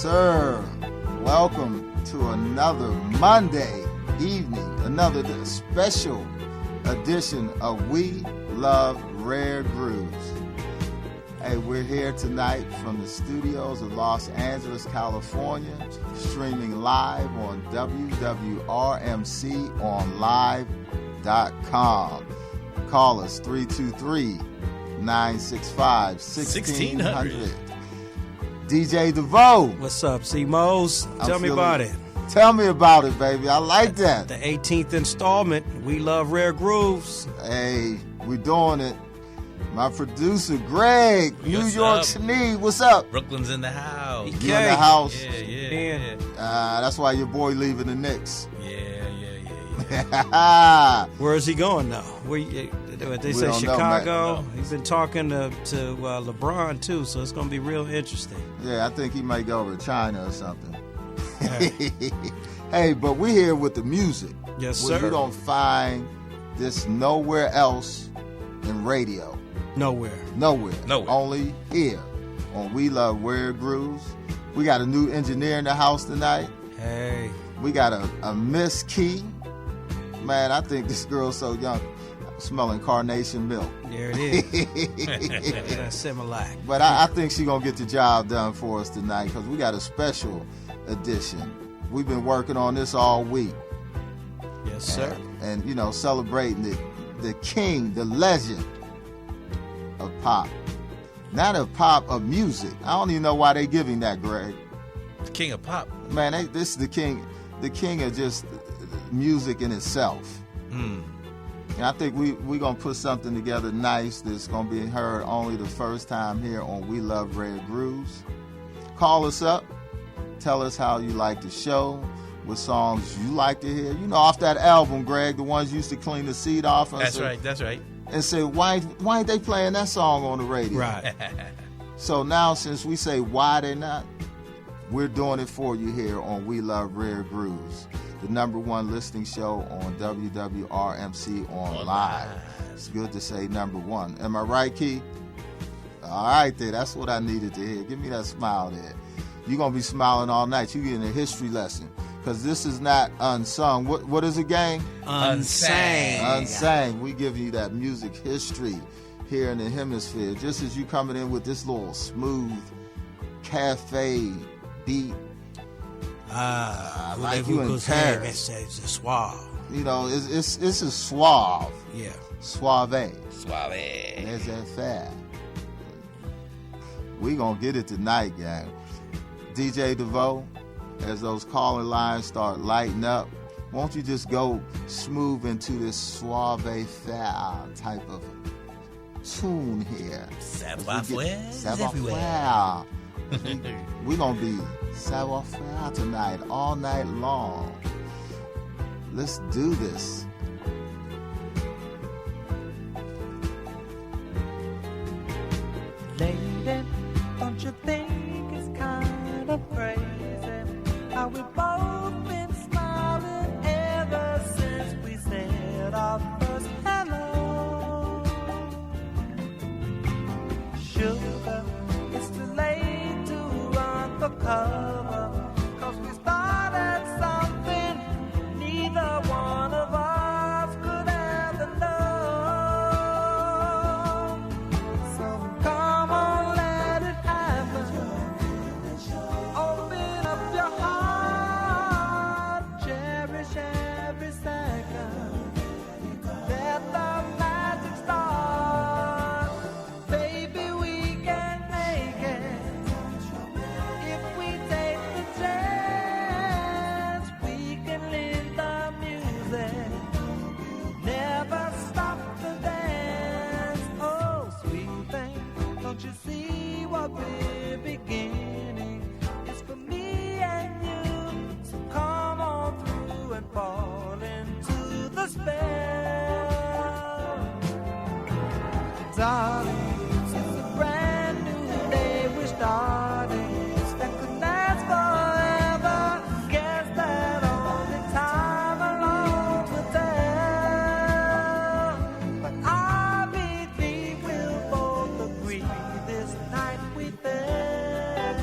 sir. Welcome to another Monday evening, another special edition of We Love Rare Grooves. Hey, we're here tonight from the studios of Los Angeles, California, streaming live on www.rmconlive.com. Call us 323-965-1600. DJ DEVOUX. What's up, CMOSE? Tell me about it. Tell me about it, baby. I like that. The 18th installment, We Love Rare Grooves. Hey, we're doing it. My producer, Greg, New What's York up? SNEED. What's up? Brooklyn's in the house. You in the house? Yeah. That's why your boy leaving the Knicks. Yeah. Where is he going now? They say don't know, Chicago. man. He's been talking to LeBron, too, so it's going to be real interesting. Yeah, I think he might go over to China or something. Yeah. Hey, but we're here with the music. Yes, where sir. You don't find this nowhere else in radio. Nowhere. Only here on We Love Rare Grooves. We got a new engineer in the house tonight. Hey. We got a Miss Key. Man, I think this girl's so young. Smelling carnation milk. There it is. That's Similac. But I think she's going to get the job done for us tonight because we got a special edition. We've been working on this all week. Yes, sir. And you know, celebrating the king, the legend of pop. Not of pop, of music. I don't even know why they give him that, Greg. The king of pop. Man, this is the king of just music in itself. And I think we're going to put something together nice that's going to be heard only the first time here on We Love Rare Grooves. Call us up. Tell us how you like the show, what songs you like to hear. You know, off that album, Greg, the ones you used to clean the seat off. That's right. And say, why ain't they playing that song on the radio? Right. So now, since we say why they not, we're doing it for you here on We Love Rare Grooves, the #1 listening show on WWRMC Online. It's good to say #1. Am I right, Key? All right, there. That's what I needed to hear. Give me that smile there. You're going to be smiling all night. You're getting a history lesson because this is not unsung. What is it, gang? Unsang. We give you that music history here in the hemisphere. Just as you coming in with this little smooth cafe beat. Like you in Paris. It's suave. You know, it's a suave. Yeah. Suave. Suave. Laissez-faire. We gonna get it tonight, gang. DJ DEVOUX, as those calling lines start lighting up, won't you just go smooth into this suave-faire type of tune here? Savoir-faire. We're going to be savoir-faire tonight, all night long. Let's do this. Lady, don't you think it's kind of crazy how we've both been smiling ever since we said our first hello? Sugar, it's too late to run for cover, 'cause we started something neither one of us could ever know. So come on, let it happen. Open up your heart, cherish every second. Let the magic start. Baby, we can make it. If we take the chance, we can live the music. Never stop the dance. Oh, sweet thing, don't you see what we're beginning? It's for me and you. So come on through and fall into the spell. Darling, it's a brand new day we're starting. That could last forever. Guess that only time alone will tell. But I believe we'll both agree this night we fell.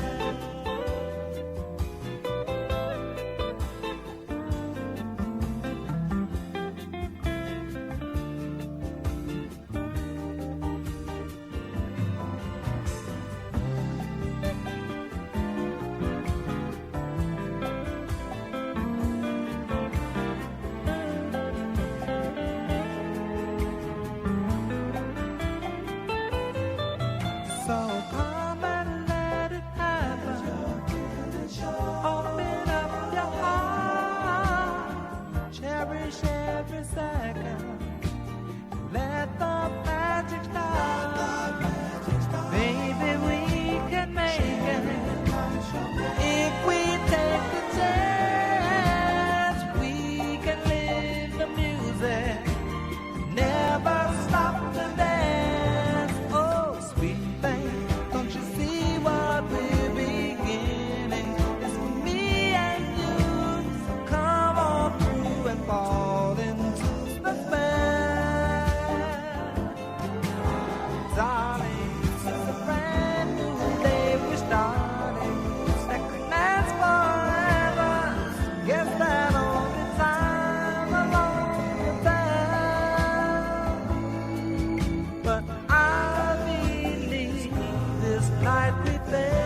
night we fell.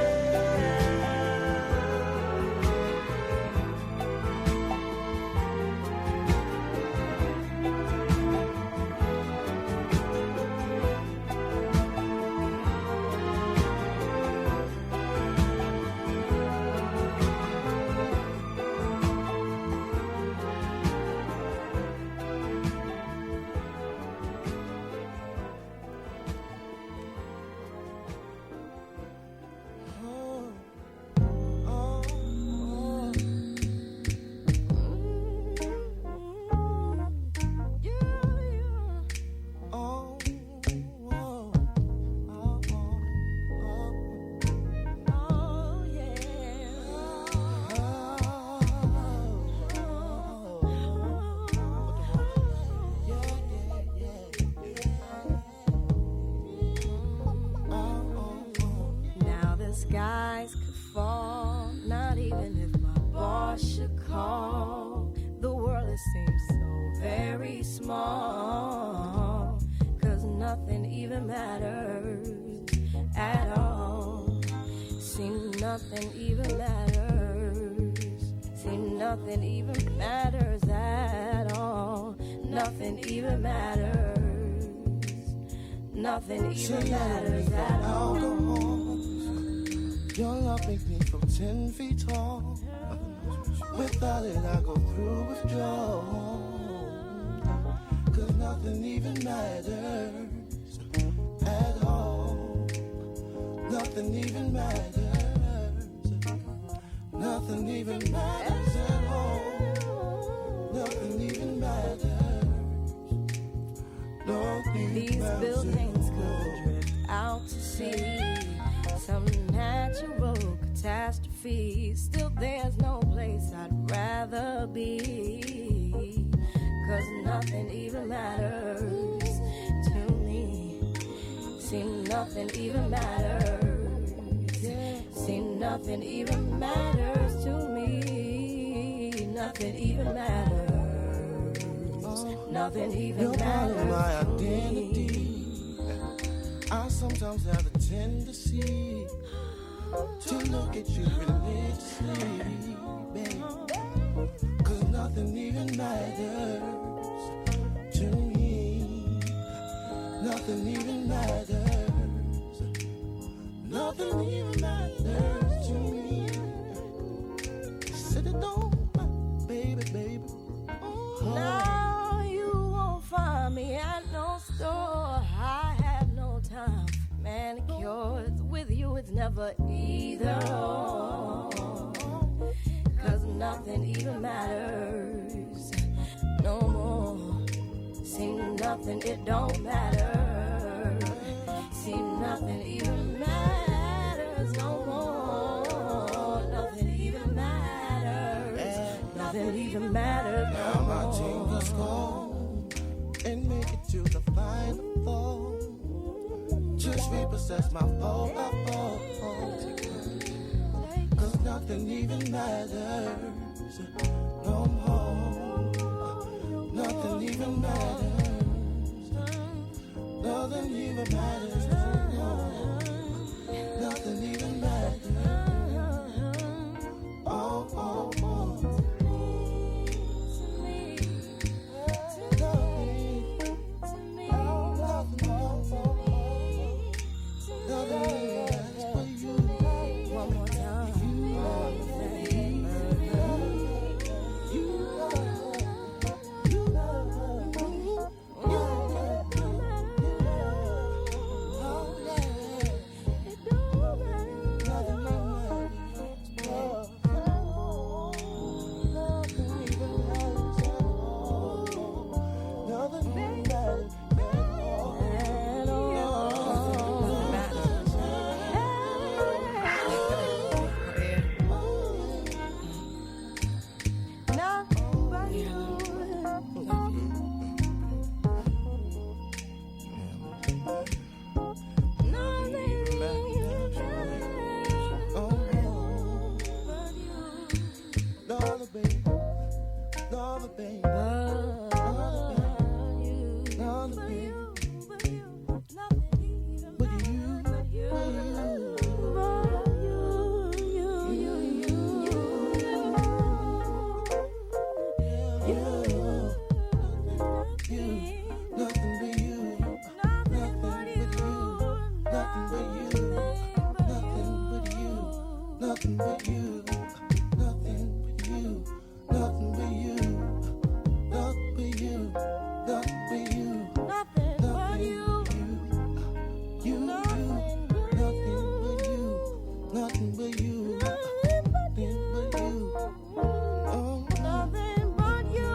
Skies could fall, not even if my boss should call. The world it seems so very small, 'cause nothing even matters at all. See, nothing even matters. See, nothing even matters at all. Nothing even matters. Nothing even matters at all. Your love makes me feel 10 feet tall. Without it, I go through withdrawal. 'Cause nothing even matters at all. Nothing even matters. Nothing even matters at all. Nothing even matters. Nothing These matters. buildings could drift out to sea. Some natural catastrophe. Still there's no place I'd rather be. 'Cause nothing even matters to me. See, nothing even matters. See, nothing even matters to me. Nothing even matters. Nothing even You're part of my matters to identity. me. I sometimes have a tendency to look at you religiously, babe. 'Cause nothing even matters to me. Nothing even matters. Nothing even matters to me. Sit it down, baby, baby. Oh. Now you won't find me at no store. I have no time for manicures. With you it's never either or. 'Cause nothing even matters no more. See, nothing, it don't matter. See, nothing even matters no more. Nothing even matters. Nothing even matters no Now my more. team just go and make it to the final four. Just repossess my phone, my phone. 'Cause nothing even matters no more. Nothing even matters. Nothing even matters no more. Nothing even matters. Oh, oh, oh. One more time. nothing but you, nothing but you, nothing but you, nothing but you, nothing but you, Nothing but you. you, Nothing but nothing but you, Nothing but nothing but you, oh, Nothing but you.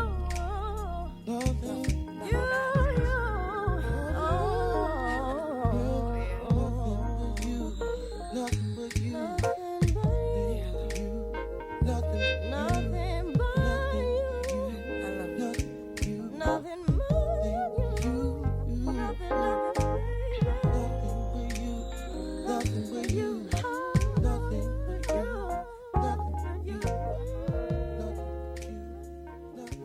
nothing. You. Nothing but you, Nothing but you. nothing, Nothing but you. nothing, Nothing but you. nothing but you, nothing but you, nothing but you, nothing but you, nothing but you, nothing but you, nothing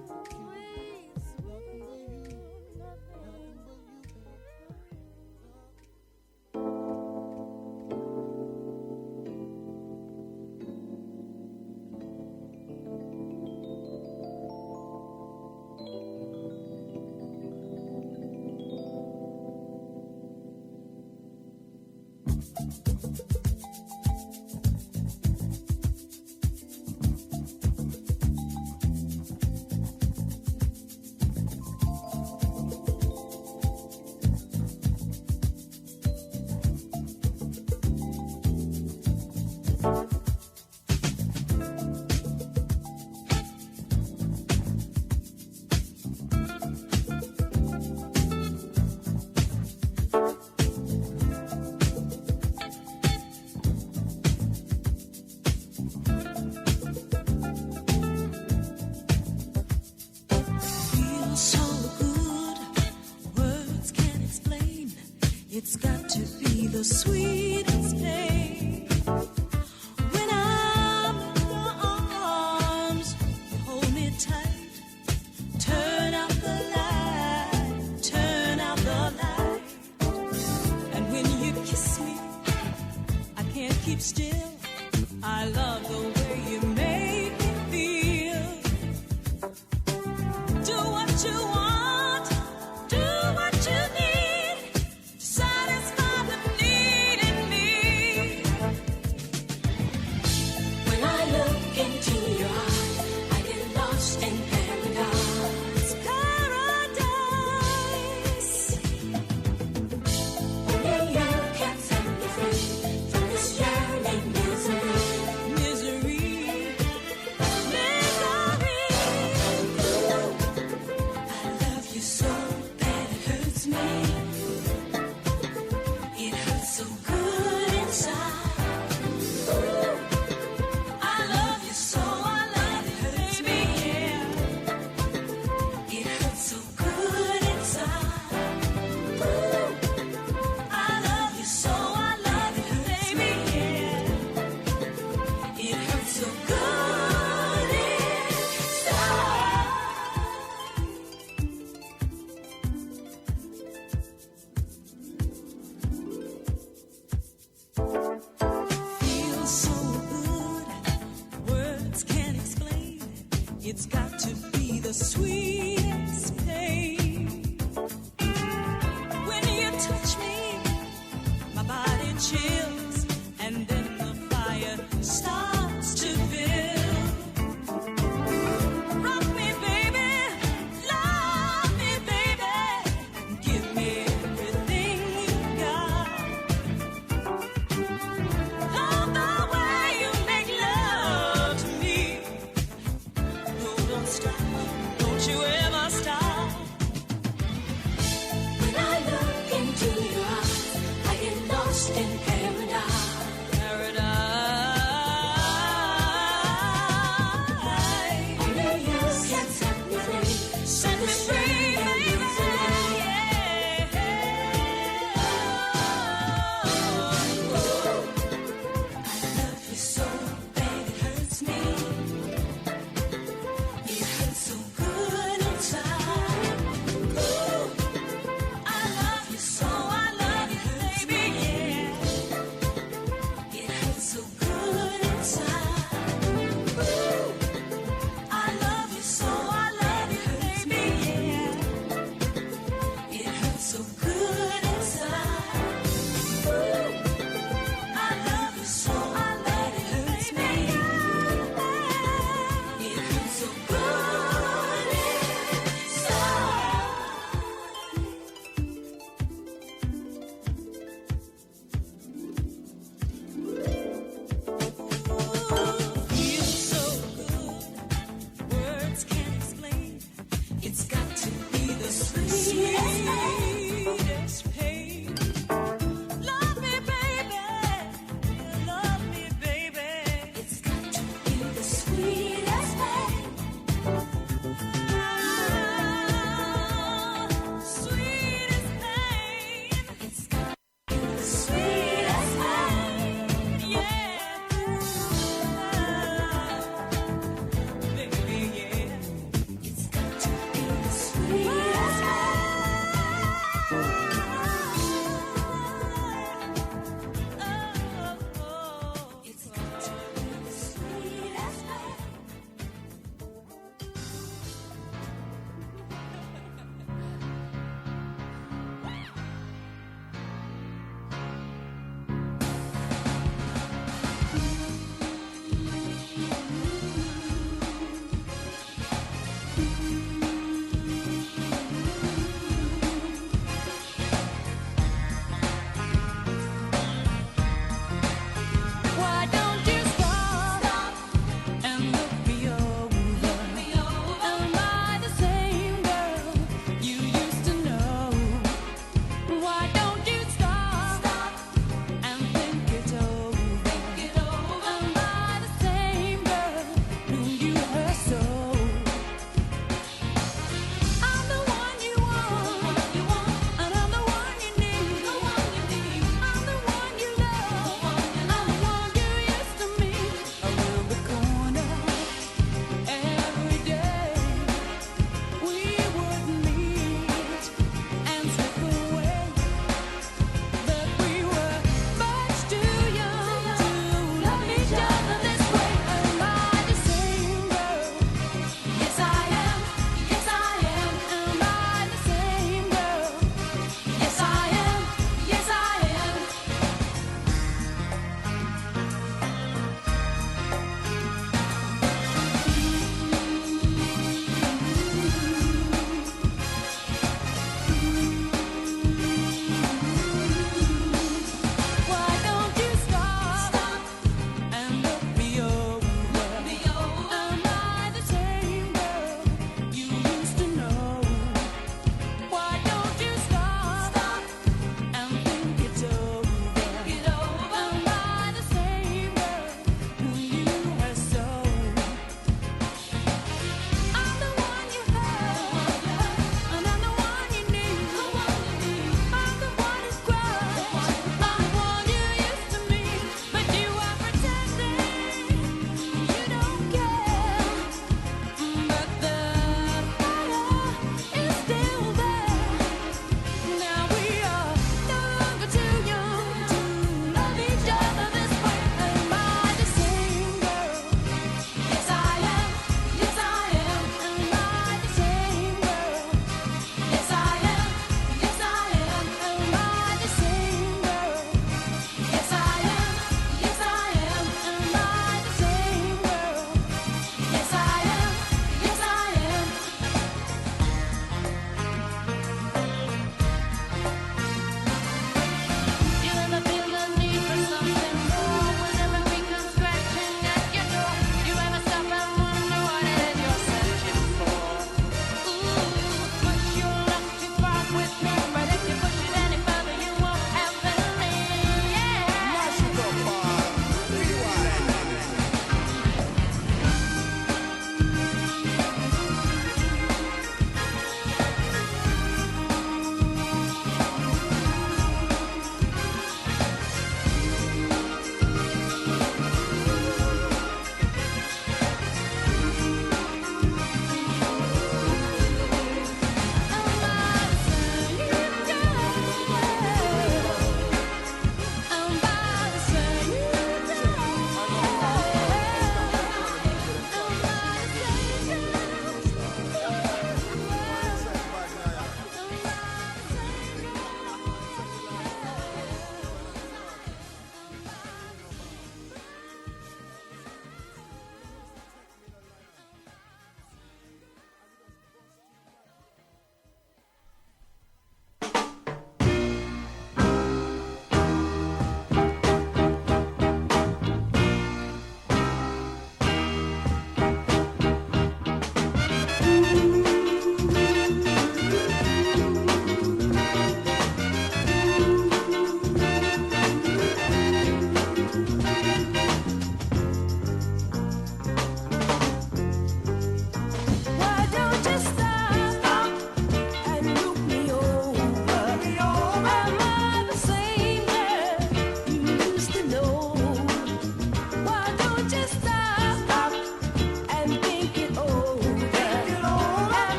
Feels so good, words can't explain. It's got to be the sweetest pain. When I'm in your arms, you hold me tight. Turn out the light, turn out the light. And when you kiss me, I can't keep still. I love the way you make me feel. Do what you want, do what you need, satisfy the need in me. When I look into your eyes, I get lost in paradise. Paradise. Only you can set me free from this yearning misery. Misery.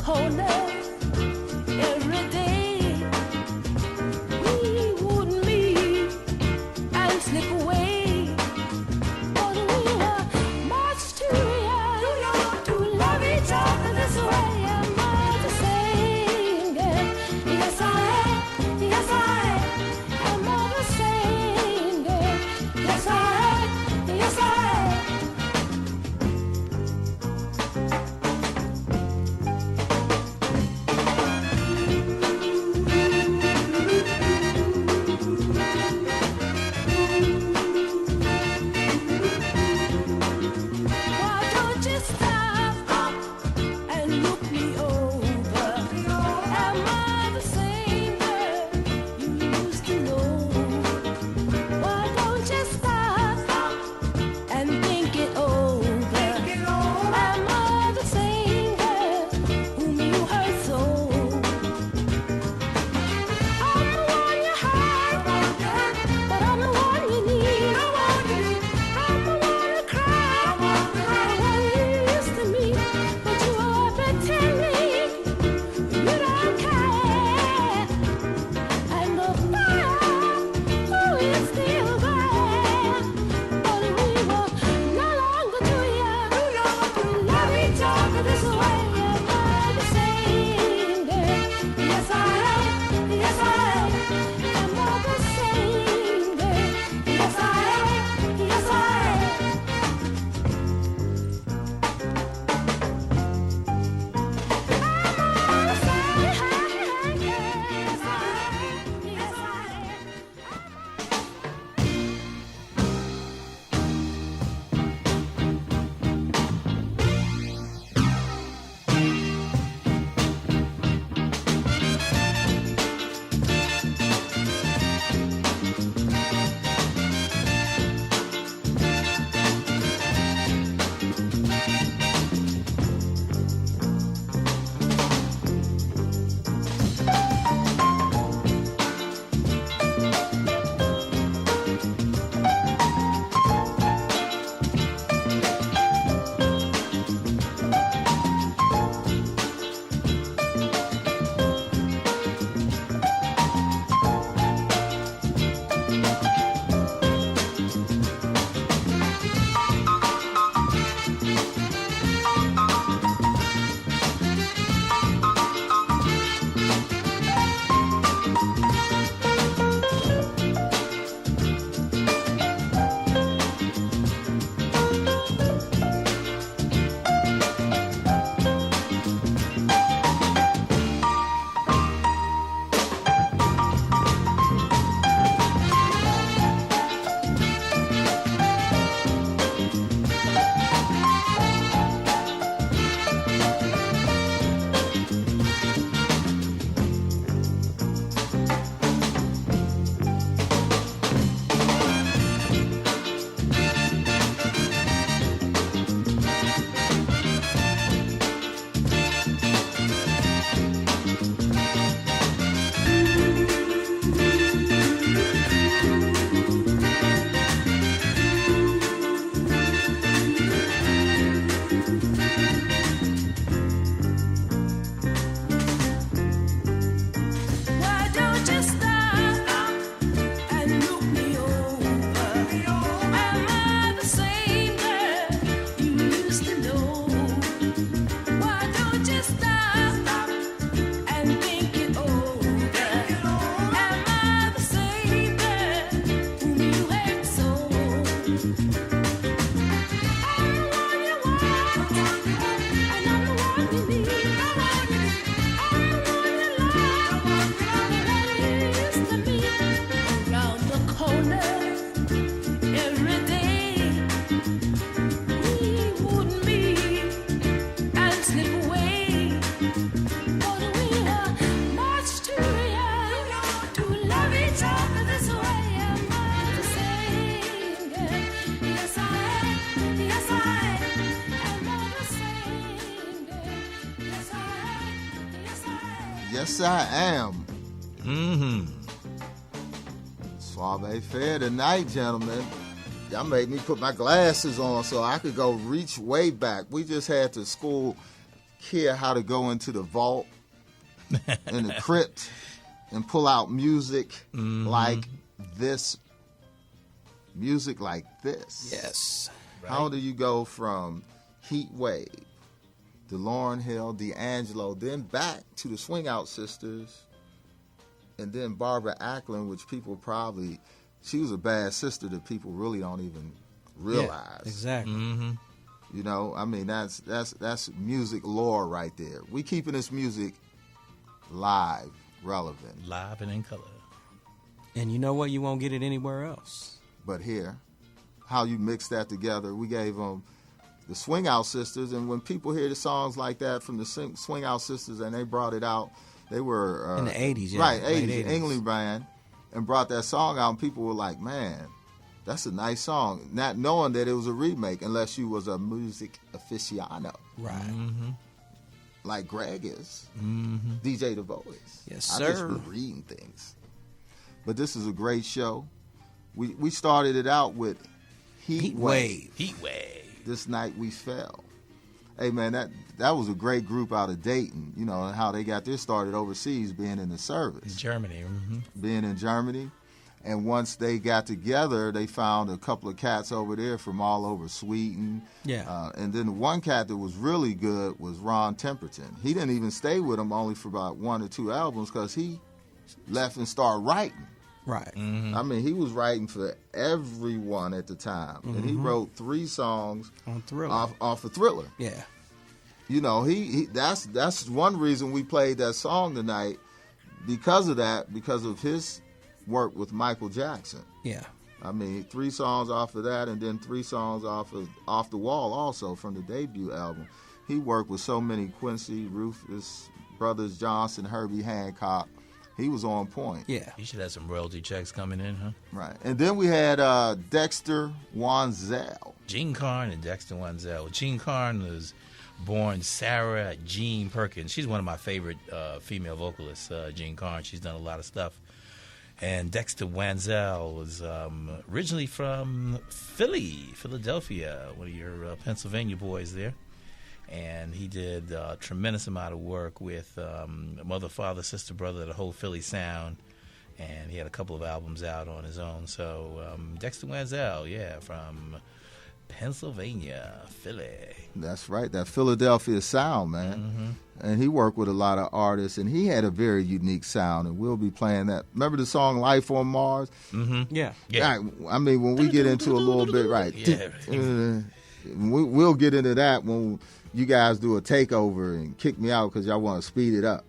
corner every day. We wouldn't meet and slip away, but we were much too young to love each other this way. Am I the same girl? Yes, I am. Yes, I am. Am I the same girl? Yes, I am. Yes, I am. Why don't you stop and look me over? Am I the same girl you used to know? Why don't you stop and think it over? Am I the same girl whom you hurt so? I'm the one you hurt, but I'm the one you need. I'm the one to cry, the one you used to meet, but you are pretending you don't care. And the fire, is still there, but we were no longer too young to love each other this way. Am I the same girl? Yes, I am. Yes, I am. Am I the same girl? Yes, I am. Yes, I am. Why don't you stop and look me over? Am I the same girl you used to know? Why don't you stop and think it over? Am I the same girl whom you hate so? I'm the one you want, and I'm the one you need. I'm the one you love, the one you used to meet around the corner every day. We wouldn't meet and slip away, but we were much too young to love each other this way. Am I the same girl? Yes, I am. Yes, I am. Am I the same girl? Yes, I am. Yes, I am. Yes, I am. Mm-hmm. Suave Fair tonight, gentlemen. Y'all made me put my glasses on so I could go reach way back. We just had to school care how to go into the vault in the crypt and pull out music like this. Music like this. Yes. How do you go from Heat Wave to Lauryn Hill, D'Angelo, then back to the Swing Out Sisters, and then Barbara Acklin, which people probably, she was a bad sister that people really don't even realize. Yeah, exactly. You know, I mean, that's music lore right there. We keeping this music live, relevant. Live and in color. And you know what? You won't get it anywhere else. But here, how you mix that together, we gave them the Swing Out Sisters, and when people hear the songs like that from the Swing Out Sisters and they brought it out, they were... in the 80s, yeah. Right, late 80s, England band, and brought that song out, and people were like, man, that's a nice song, not knowing that it was a remake unless you was a music aficionado. Right. Like Greg is, DJ DEVOUX is. Yes, I just sir. been reading things. But this is a great show. We started it out with Heat Wave. Heat Wave. This Night We Fell. Hey, man, that was a great group out of Dayton, you know, and how they got this started overseas, being in the service. Germany. Being in Germany. And once they got together, they found a couple of cats over there from all over Sweden. Yeah. And then the one cat that was really good was Ron Temperton. He didn't even stay with them only for about 1 or 2 albums because he left and started writing. Right. I mean, he was writing for everyone at the time, and he wrote 3 songs On Thriller. off of Thriller. Yeah. You know, that's one reason we played that song tonight, because of his work with Michael Jackson. Yeah. I mean, 3 songs off of that, and then 3 songs off the Wall also from the debut album. He worked with so many, Quincy, Rufus, Brothers Johnson, Herbie Hancock. He was on point. Yeah. You should have some royalty checks coming in, huh? Right. And then we had Dexter Wanzel. Gene Carn and Dexter Wanzel. Gene Carn was born Sarah Jean Perkins. She's one of my favorite female vocalists, Gene Carn. She's done a lot of stuff. And Dexter Wanzel was originally from Philadelphia, one of your Pennsylvania boys there. And he did a tremendous amount of work with Mother, Father, Sister, Brother, the whole Philly sound. And he had a couple of albums out on his own. So Dexter Wanzel, yeah, from Pennsylvania, Philly. That's right, that Philadelphia sound, man. And he worked with a lot of artists, and he had a very unique sound, and we'll be playing that. Remember the song Life on Mars? Yeah. Yeah. Right, I mean, when we get into a little bit, right, Yeah. we'll get into that when you guys do a takeover and kick me out because y'all want to speed it up.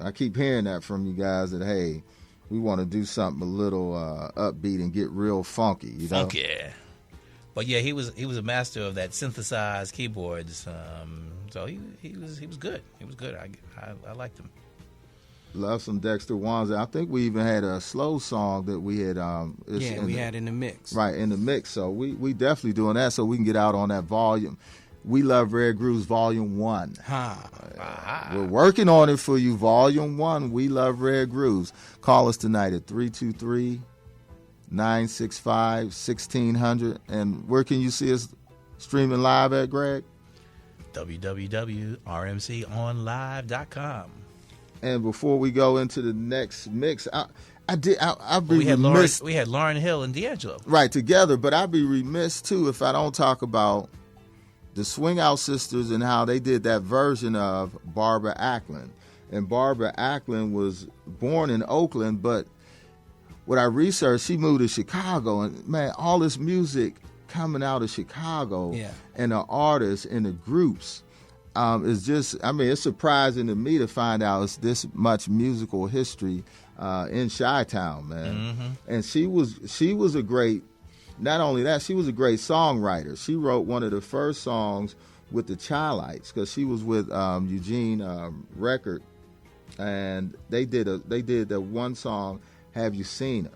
I keep hearing that from you guys that, hey, we want to do something a little upbeat and get real funky. You know? Funky. But yeah, he was a master of that synthesized keyboards. So he was good. He was good. I liked him. Love some Dexter Wanzel. I think we even had a slow song that we had. We had in the mix. Right, in the mix. So we definitely doing that so we can get out on that volume. We Love Rare Grooves Volume 1. We're working on it for you, Volume 1. We Love Rare Grooves. Call us tonight at 323-965-1600. And where can you see us streaming live at, Greg? www.rmconlive.com. And before we go into the next mix, I'd be We had remiss. Lauryn Hill and D'Angelo. Right, together, but I'd be remiss too if I don't talk about the Swing Out Sisters and how they did that version of Barbara Acklin. And Barbara Acklin was born in Oakland, but what I researched, she moved to Chicago, and man, all this music coming out of Chicago, and the artists and the groups is just, I mean, it's surprising to me to find out it's this much musical history in Chi-Town, man. And she was a great, not only that, she was a great songwriter. She wrote one of the first songs with the Chi-Lites because she was with Eugene Record, and they did the one song, Have You Seen Her?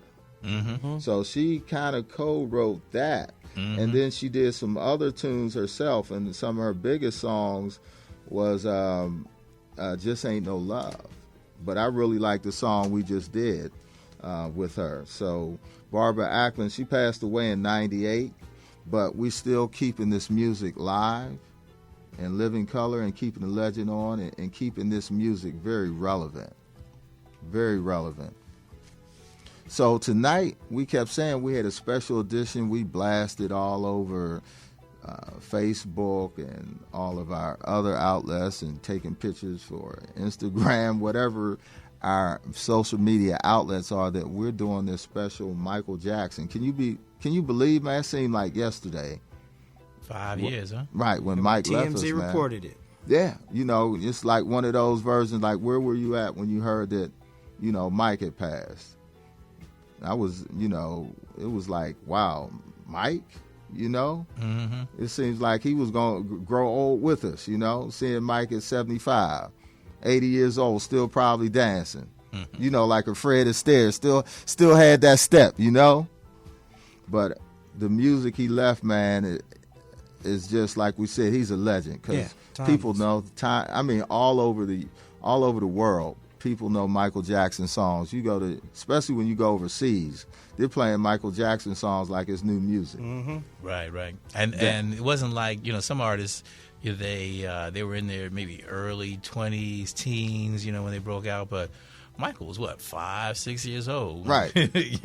So she kind of co-wrote that. And then she did some other tunes herself, and some of her biggest songs was Just Ain't No Love. But I really like the song we just did with her. So Barbara Acklin, she passed away in 98, but we still keeping this music live. in living color and keeping the legend on and keeping this music very relevant. Very relevant. So tonight, we kept saying we had a special edition. We blasted all over Facebook and all of our other outlets and taking pictures for Instagram, whatever our social media outlets are, that we're doing this special Michael Jackson. Can you believe, man? It seemed like yesterday. 5 years, huh? Right, when Mike left us, man. TMZ reported it. Yeah, it's like one of those versions, like, where were you at when you heard that, Mike had passed? I was, it was like, wow, Mike, Mm-hmm. It seems like he was going to grow old with us, seeing Mike at 75, 80 years old, still probably dancing, like a Fred Astaire, still had that step, But the music he left, man, is just like we said, he's a legend, because people know time. I mean, all over the world, people know Michael Jackson songs. You go to, especially when you go overseas, they're playing Michael Jackson songs like it's new music. Mm-hmm. Right. And it wasn't like, some artists, they were in their maybe early 20s, teens, when they broke out, but Michael was 5, 6 years old. Right.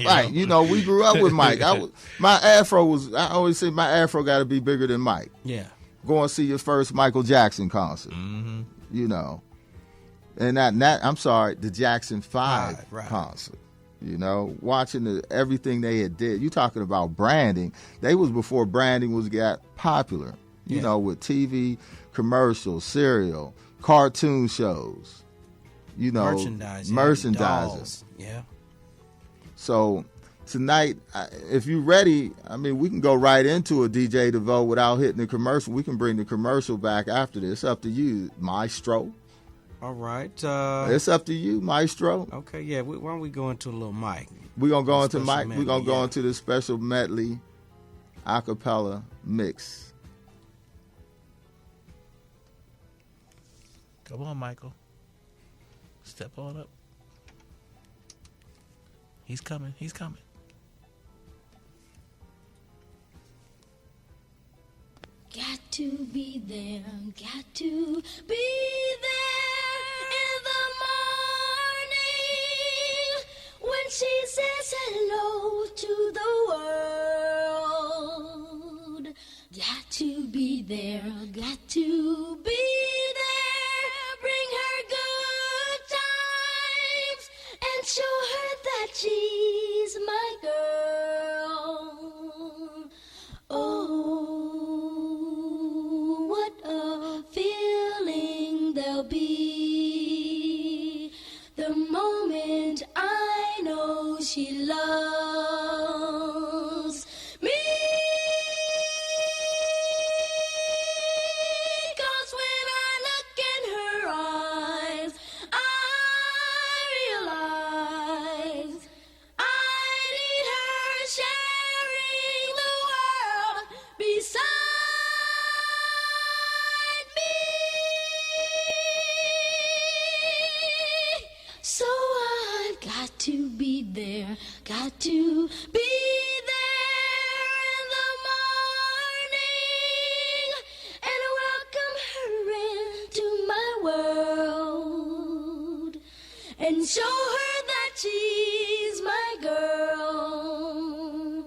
Right. We grew up with Mike. I always say my afro got to be bigger than Mike. Yeah. Go and see your first Michael Jackson concert. Mm-hmm. And I'm sorry, the Jackson 5 right. concert. Watching everything they had did. You talking about branding. They was before branding got popular. With TV commercials, cereal, cartoon shows. Merchandising. Dolls. Yeah. So tonight, if you're ready, we can go right into a DJ DeVoux without hitting the commercial. We can bring the commercial back after this. It's up to you, Maestro. All right. It's up to you, Maestro. Okay, yeah. Why don't we go into a little Mike? We're going to go into Mike. Medley, We're going to go into the special medley acapella mix. Come on, Michael. Step on up. He's coming. Got to be there, got to be there in the morning when she says hello to the world. Got to be there, got to be there, bring her good times and show her that she's my girl. Oh, what a feeling there'll be the moment I know she loves me. 'Cause when I look in her eyes, I realize I need her sharing the world beside me. So I've got to be there, got to be there in the morning and welcome her into my world and show her that she's my girl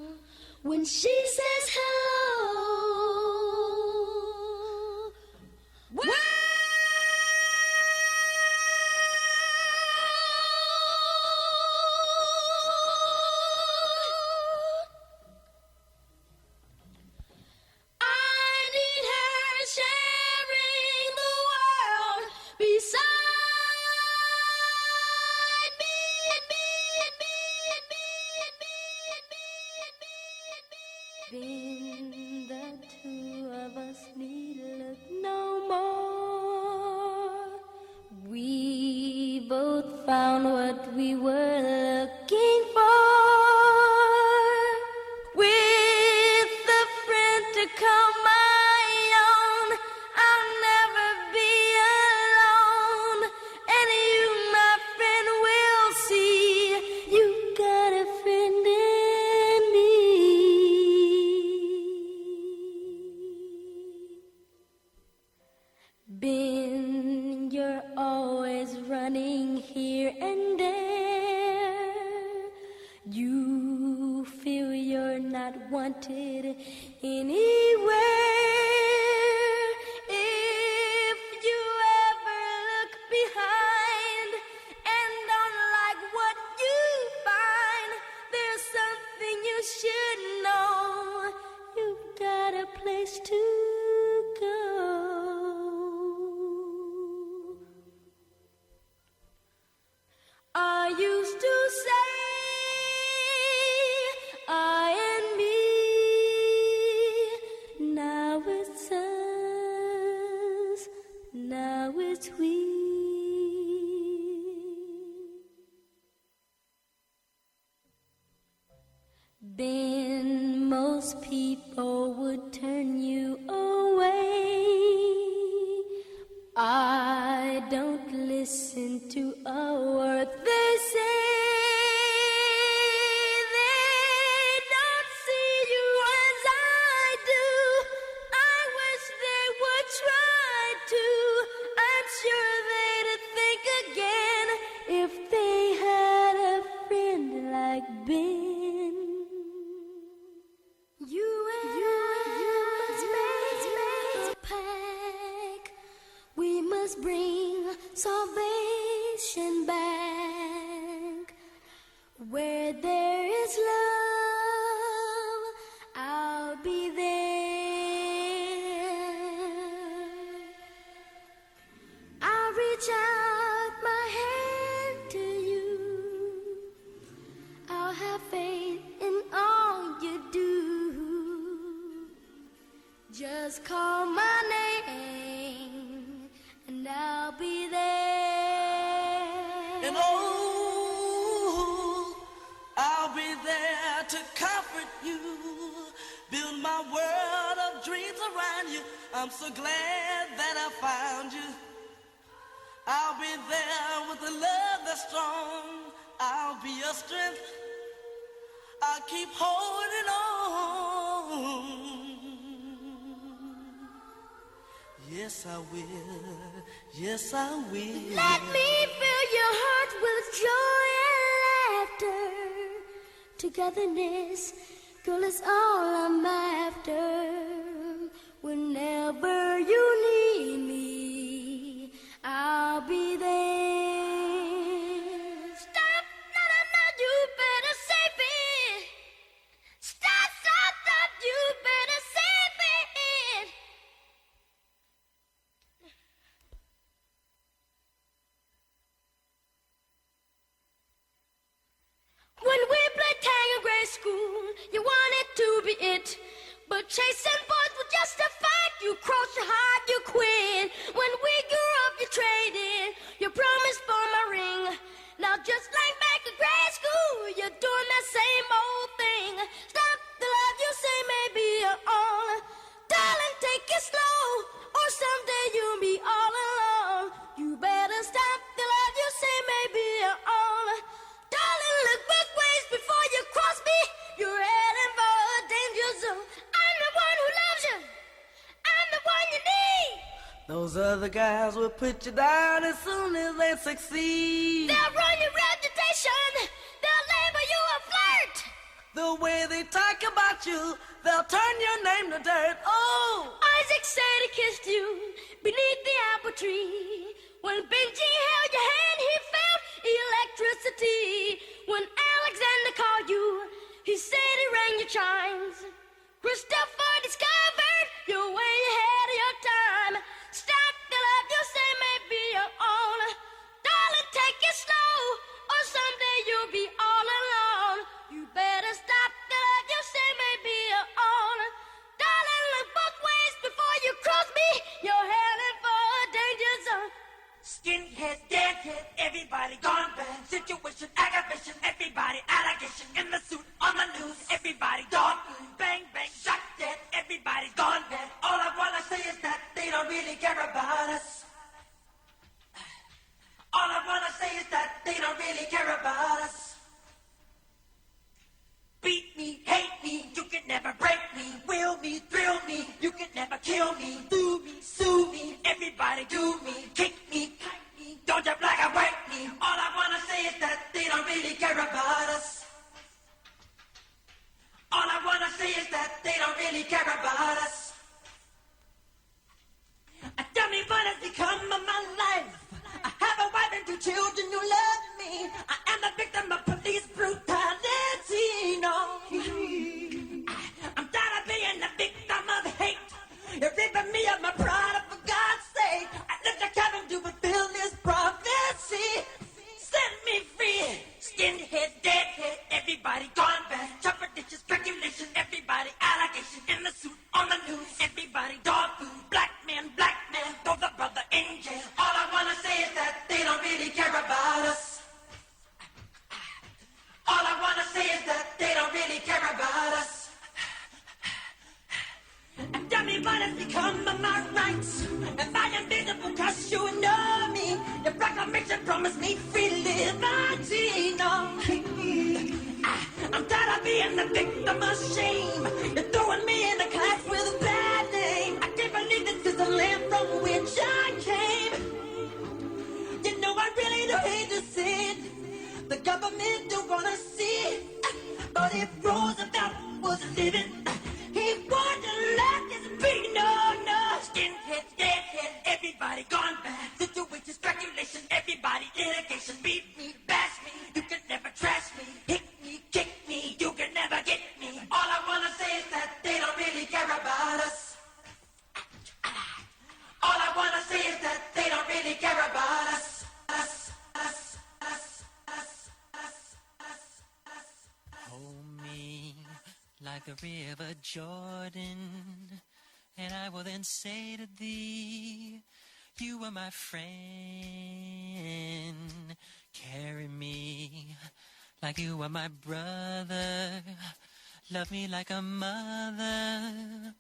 when she says hello. I need her sharing the world beside me. Then the two of us need look no more. We both found what we were looking for. With a friend to call my own, I'll never be alone. And you, my friend, will see you got a friend in me. it anywhere. If you ever look behind and don't like what you find, there's something you should know. You've got a place to go. I used to say I and me, now it's us, now it's we. Then most people would turn you away. I don't listen to a word they say. They don't see you as I do. I wish they would try to. I'm sure they'd think again if they had a friend like Ben. You must make a pact. We must bring salvation back. Where there is love, I'll be there. I'll reach out my hand to you. I'll have faith in all you do. Just call my name and I'll be there. And oh, I'll be there to comfort you, build my world of dreams around you. I'm so glad that I found you. I'll be there with a love that's strong. I'll be your strength. I'll keep holding on. Yes, I will. Yes, I will. Let me fill your heart with joy and laughter. Togetherness, girl, is all I'm after. Whenever you need me, I'll be there. Stop, no, you better save it. Stop, you better save it. When we played tag in grade school, you wanted to be it. But chasing boys was just a fight. You crossed your heart, you quit. When we grew up, you traded your promise for my ring. Now just like back in grade school, you're doing that same old thing. Stop the love you say maybe you're on. Darling, take it slow, or someday you'll be all alone. You better stop the love you say maybe you're on. Darling, look both ways before you cross me. You're heading for a danger zone. I'm the one who loves you. I'm the one you need. Those other guys will put you down as soon as they succeed. They'll ruin your reputation. They'll label you a flirt. The way they talk about you, they'll turn your name to dirt. Oh! Isaac said he kissed you beneath the apple tree. When Benji held your hand, he felt electricity. When Alexander called you, he said he rang your chimes. Christopher discovered you're way ahead of your time. Stop the love you say maybe you're on. Darling, take it slow, or someday you'll be all alone. You better stop the love you say maybe you're on. Darling, look both ways before you cross me. You're heading for a danger zone. Skinhead, deadhead, everybody gone bad. Situation, aggravation, everybody allegation. In the suit, on the news, everybody dog. Bang, bang, shot really care about us. Tell me what has become of my life. I have a wife and 2 children who love me. I am a victim of police brutality. No, I'm tired of being a victim of hate. You're ripping me of my pride, for God's sake. I lift a cabin to fulfill this prophecy. Set me free. Skinhead, deadhead, everybody gone bad. Chopper ditches, speculation, everybody allegation. In the suit, on the news, everybody dog food. Black man, throw the brother in jail. All I wanna say is that they don't really care about us. All I wanna say is that they don't really care about us. And tell me what has become of my rights. If I am visible cause you know me, your proclamation promised me free liberty. No, I'm tired of being the victim of shame. You're throwing me in a class with a bad name. I can't believe this is the land from which I came. You know I really don't hate to say it. The government don't wanna see it. But if Roosevelt was living, he wouldn't let this be. No, skinhead, deadhead, everybody gone bad. Situation, speculation, everybody litigation. Beat me, bash me, you can never trash me. Hit me, kick me, you can never get me. All I wanna say is that they don't really care about us. All I wanna say is that they don't really care about us. Hold me like the river Jordan, and I will then say to thee, you are my friend. Carry me like you are my brother. Love me like a mother.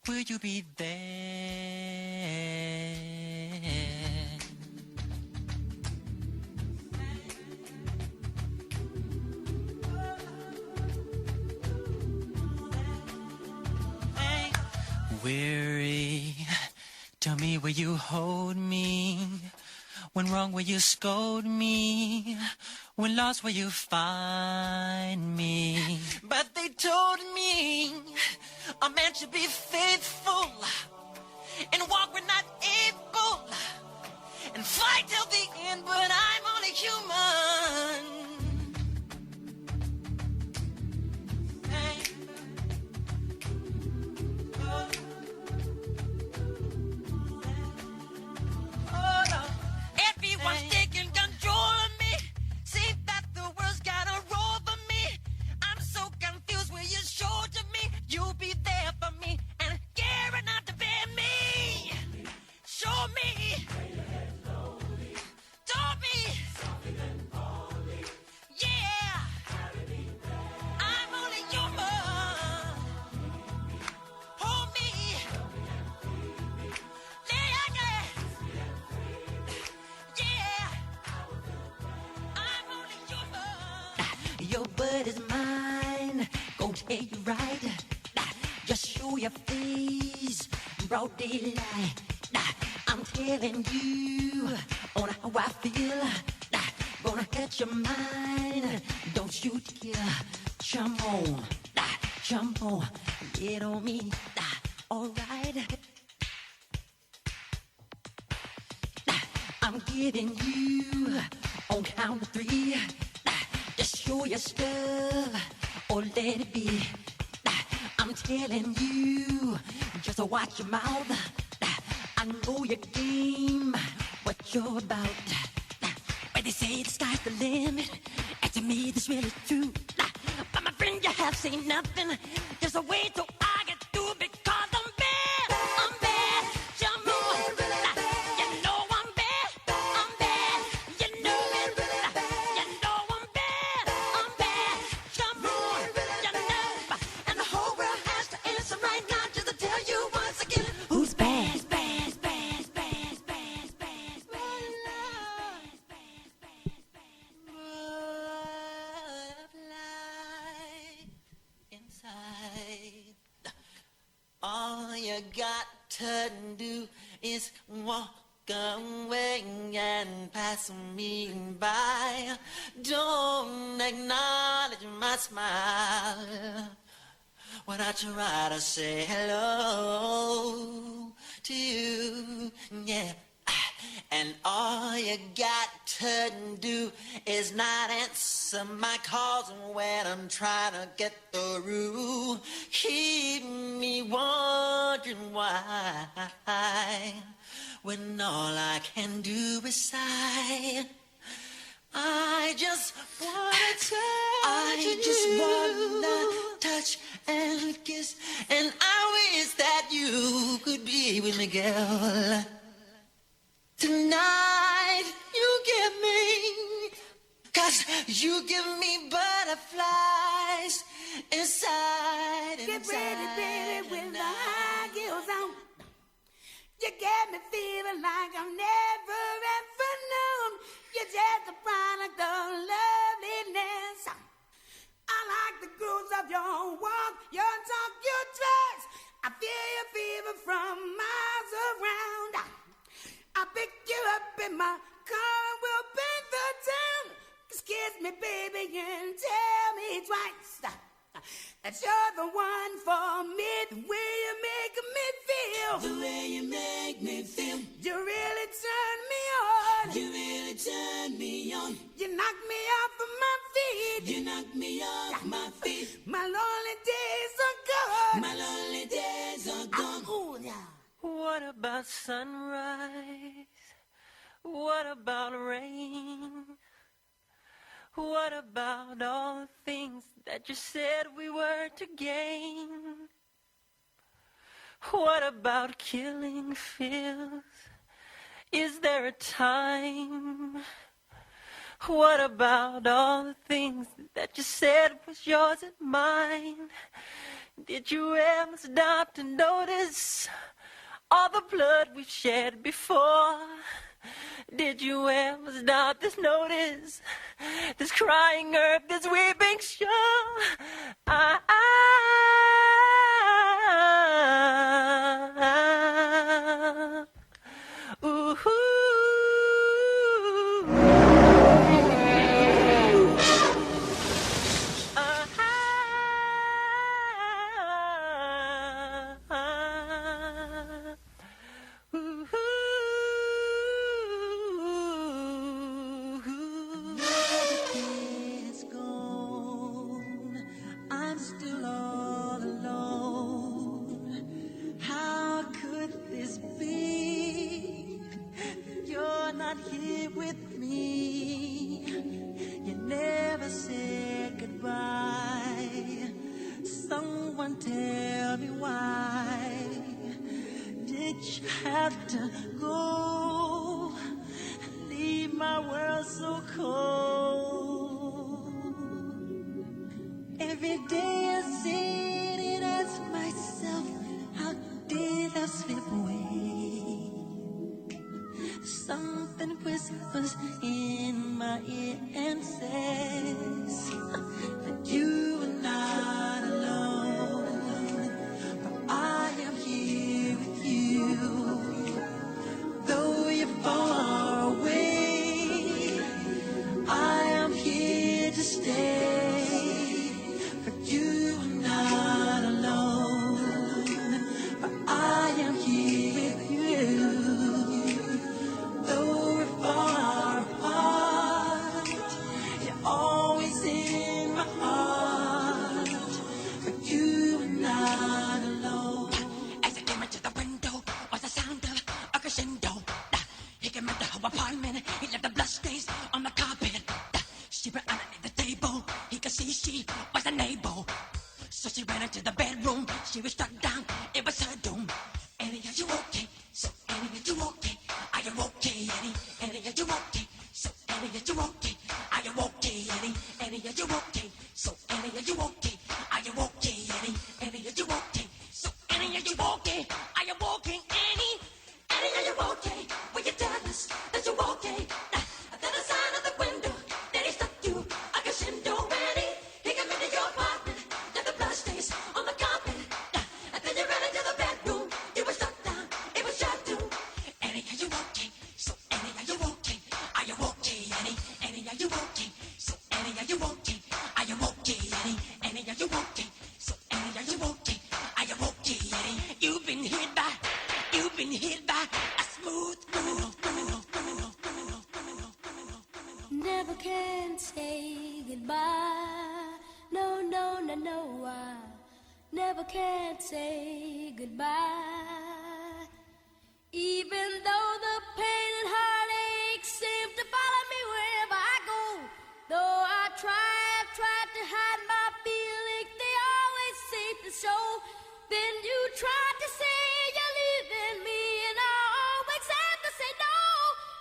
Will you be there? Weary, tell me will you hold me? When wrong will you scold me? When lost will you find me? But they told me a man should be faithful and walk when not able and fight till the end, but I'm only human. Everyone's taking control of me. See that the world's got a role for me. I'm so confused. Will you show to me? You'll be there for me and care not to bear me. Show me. Told me. Yeah. I'm only human. Hold me. Your bud is mine, gon' tell you right. Just show your face, broad daylight. I'm telling you on how I feel. Gonna catch your mind, don't shoot kill. Jump on, get on me. Alright. I'm giving you on count of 3. Just show your stuff or let it be. I'm telling you, just watch your mouth. I know your game, what you're about. When they say the sky's the limit, and to me this really true. But my friend, you have seen nothing. There's a way to I get through because I'm bad. I'm bad. Jump on. You know I'm bad. I'm bad. You know it. You know I'm bad. I'm bad. Jump on. You know. And the whole world has to answer right now just to tell you once again who's bad. All you got to do is walk away and pass me by. Don't acknowledge my smile. when I try to say hello to you, yeah. And all you got to do is not answer my calls when I'm trying to get through. Keep me wondering why, when all I can do is sigh. I just wanna touch and kiss, and I wish that you could be with me, girl. Tonight you give me, 'cause you give me butterflies inside. Get ready, baby, with the high heels on. You get me feeling like I've never ever known. You're just a product of loveliness. I like the grooves of your walk, your talk, your dress. I feel your fever from miles around. I pick you up in my car and we'll paint the town. Just kiss me, baby, and tell me twice that you're the one for me. The way you make me feel, The way you make me feel, you really turn me on. you really turn me on. You knock me off of my feet. You knock me off my feet. My lonely days are gone. My lonely days are gone. Ooh, yeah. What about sunrise? What about rain? What about all the things that you said we were to gain? What about killing fears? Is there a time? What about all the things that you said was yours and mine? Did you ever stop to notice all the blood we've shed before? Did you ever stop to notice this crying earth, this weeping shore? Ooh. It's gone. I'm still all alone. How could this be? You're not here with me. You never said goodbye. Someone tell me why. Did you have to go? Leave my world so cold. Every day I sit and ask myself, how did I slip away? Something whispers in my ear and says that you are not alone, but I am here with you. Though you're far away, I am here to stay. For you are not alone, but I am here with you. Though we're far apart, you're always in my heart. But you are not alone. As I came into the window was the sound of a crescendo. He came into her apartment. He left the blood stains on the carpet. She ran underneath the table. He could see she was a neighbor. So she ran into the bedroom. She was struck down. It was her doom. Annie, are you okay? So Annie, are you okay? Are you okay, Annie? Annie, are you okay? So Annie, are you okay? Are you okay, Annie? Annie, are you okay? So Annie, are you okay? Are you okay, Annie? Annie, are you okay? So Annie, are you okay? Are you okay, Annie? Annie, are you okay? Will you tell us that you're okay? Then the sign of the window that he stuck you a crescendo, Annie. He came into your apartment, left the blood stains on the carpet, and then you ran into the bedroom. never can say goodbye. Even though the pain and heartache seem to follow me wherever I go, though I tried to hide my feelings, they always seem to show. Then you tried to say you're leaving me, and I always have to say no.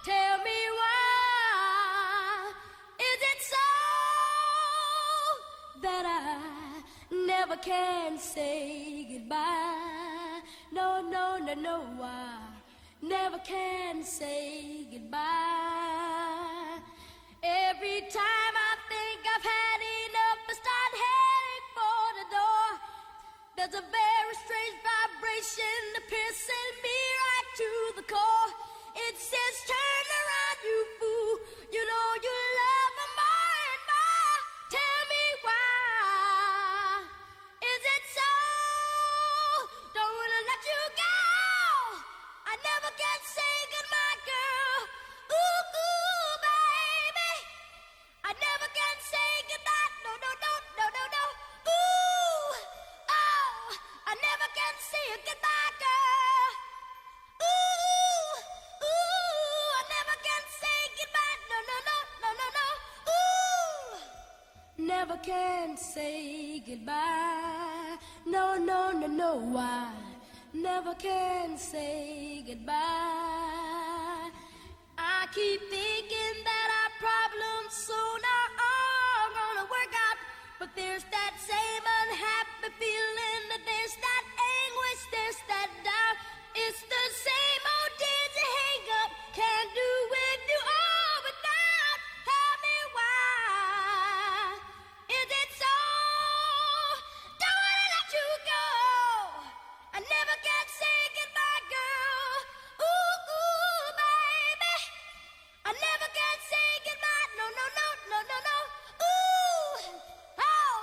Tell me why is it so that I never can say goodbye? No, no, no, no, I never can say goodbye. Every time I think I've had enough, I start heading for the door. There's a very strange vibration piercing me right to the core. It says, turn around, you fool. You know you love me more and more. Tell me why is it so? Don't wanna let you go. I never can say goodbye, girl. Ooh, ooh, baby. I never can say goodbye. No, no, no, no, no, no. Ooh, oh, I never can say goodbye, girl. Ooh, ooh, I never can say goodbye. No, no, no, no, no, no. Ooh, never can say goodbye. No, no, no, no, I never can say goodbye. I keep thinking that our problems soon are all gonna work out, but there's that same unhappy feeling, that there's that anguish, there's that doubt. It's the same old dizzy hang up, can't do with you or without. Tell me why is it so? Don't wanna let you go. I never can say goodbye, girl. Ooh, ooh, baby. I never can say goodbye. No, no, no, no, no, no. Ooh, oh,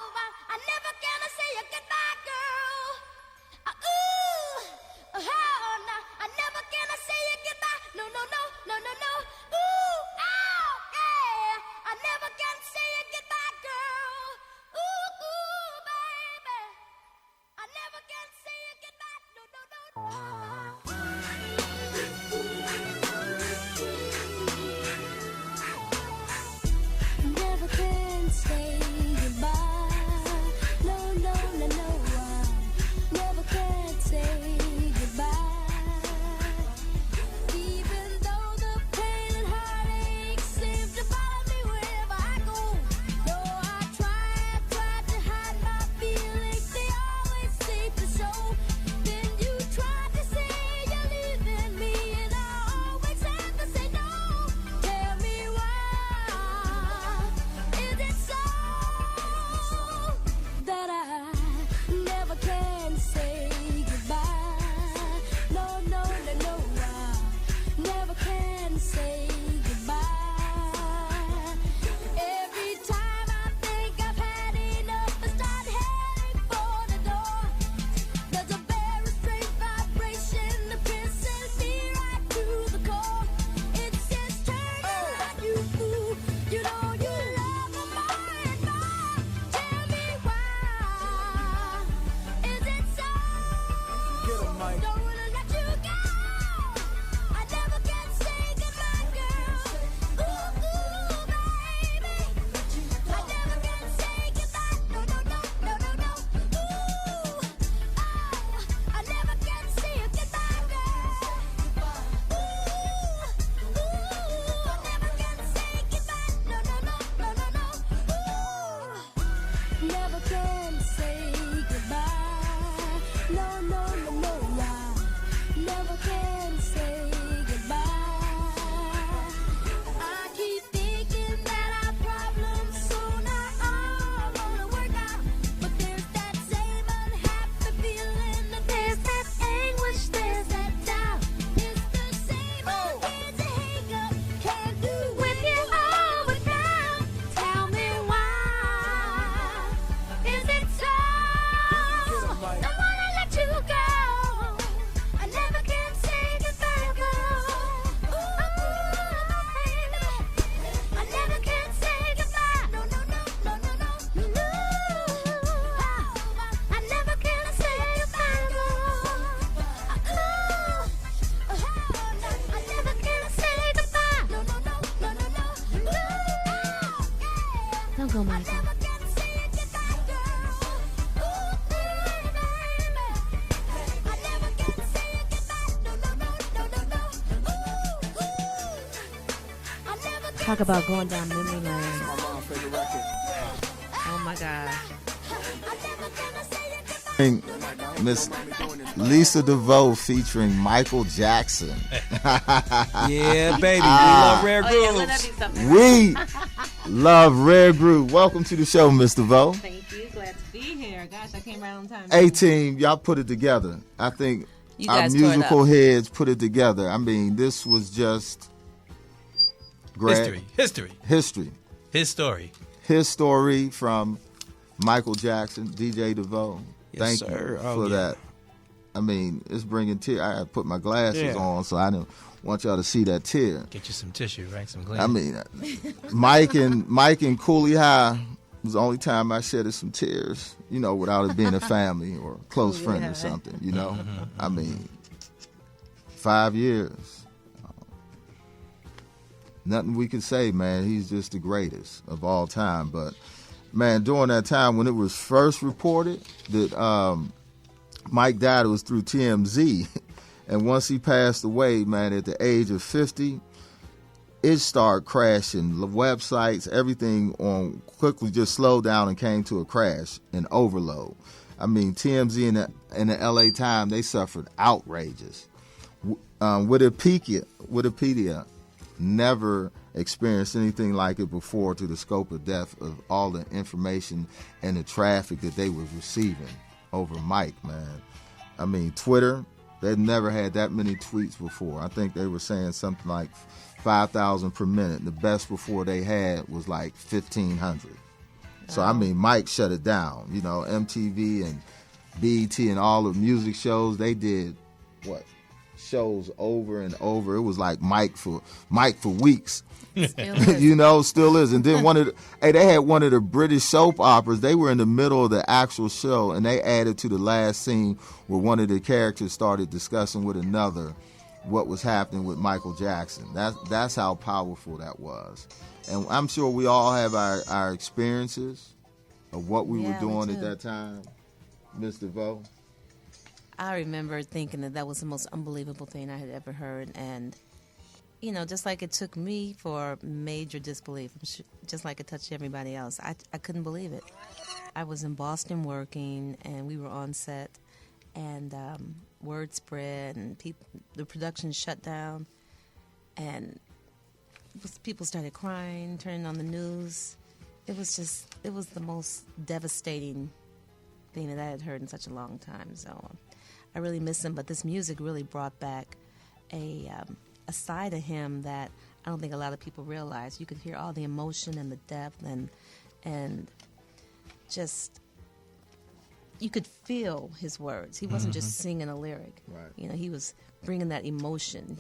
I never can say goodbye, girl. Ooh, oh, no, I never can say goodbye. No, no, no, no, no, no. Ooh, oh, yeah. I never can say goodbye, girl. Ooh, ooh, baby. I never can say goodbye. No, no, no, no. Never can say goodbye. No, no, no, no. I never can say goodbye. Even though the pain and heartache seem to follow me wherever I go, though I tried to hide my feelings, they always seem to show. Then you tried to say you're leaving me, and I always have to say no. Tell me why is it so that I never can say goodbye? No, no, no, no, I never can say goodbye. Every time I think I've had enough, I start heading for the door. There's a very strange vibration piercing me right to the core. It says, turn around, you fool. You know you love me more and more. Tell me why is it so? Don't wanna let you go. I never can say goodbye, girl. Ooh, ooh, baby. I never can say goodbye. No, no, no, no, no, no. Ooh, oh, I never can say goodbye, girl. Ooh, ooh, I never can say goodbye. No, no, no, no, no, no. Ooh, never can say goodbye. No, no, no, no, I never can say goodbye. I keep thinking that our problems soon are all gonna work out, but there's that same unhappy feeling, that there's that anguish, there's that doubt. It's the same old dizzy hang up, can't do with you or without. Tell me why is it so? Don't wanna let you go. I never can say goodbye, girl. Go, Michael. Talk about going down memory lane. My mom's favorite record. Oh my God. Miss Lisa DeVoe featuring Michael Jackson. Yeah, baby. We love Rare Oh, yeah, let Grooves. that be something. We love Rare Groove. Welcome to the show, Miss DeVoe. Thank you. Glad to be here. Gosh, I came right on time. A-Team, y'all put it together. I think You our guys tore it musical up. heads put it together. I mean, this was just great. History. His story. His story from Michael Jackson, DJ DeVoe. Yes, Thank sir. you Oh, for yeah. that. I mean, it's bringing tears. I put my glasses Yeah. on, so I didn't want y'all to see that tear. Get you some tissue, right? Some clean. I mean, Mike and Cooley High was the only time I shedded some tears, you know, without it being a family or a close Cooley friend High. or something, you know. I mean, 5 years. Nothing we can say, man. He's just the greatest of all time. But, man, during that time when it was first reported that Mike died, it was through TMZ. And once he passed away, man, at the age of 50, it started crashing. The websites, everything on quickly just slowed down and came to a crash and overload. I mean, TMZ and the LA Times, they suffered outrages. Wikipedia never experienced anything like it before to the scope of death of all the information and the traffic that they was receiving over Mike, man. I mean, Twitter, they'd never had that many tweets before. I think they were saying something like 5,000 per minute. The best before they had was like 1,500. So, I mean, Mike shut it down. You know, MTV and BET and all the music shows, they did, shows over and over. It was like Mike for weeks. Still is. You know, still is. And then they had one of the British soap operas. They were in the middle of the actual show, and they added to the last scene where one of the characters started discussing with another what was happening with Michael Jackson. That's how powerful that was. And I'm sure we all have our experiences of what we were Yeah, we doing at do. that time, Ms. DeVoe. I remember thinking that was the most unbelievable thing I had ever heard. And, you know, just like it took me for major disbelief, just like it touched everybody else, I couldn't believe it. I was in Boston working, and we were on set, and word spread, and the production shut down, and people started crying, turning on the news. It was the most devastating thing that I had heard in such a long time. So I really miss him, but this music really brought back a side of him that I don't think a lot of people realize. You could hear all the emotion and the depth and just you could feel his words. He wasn't just singing a lyric. Right. You know, he was bringing that emotion.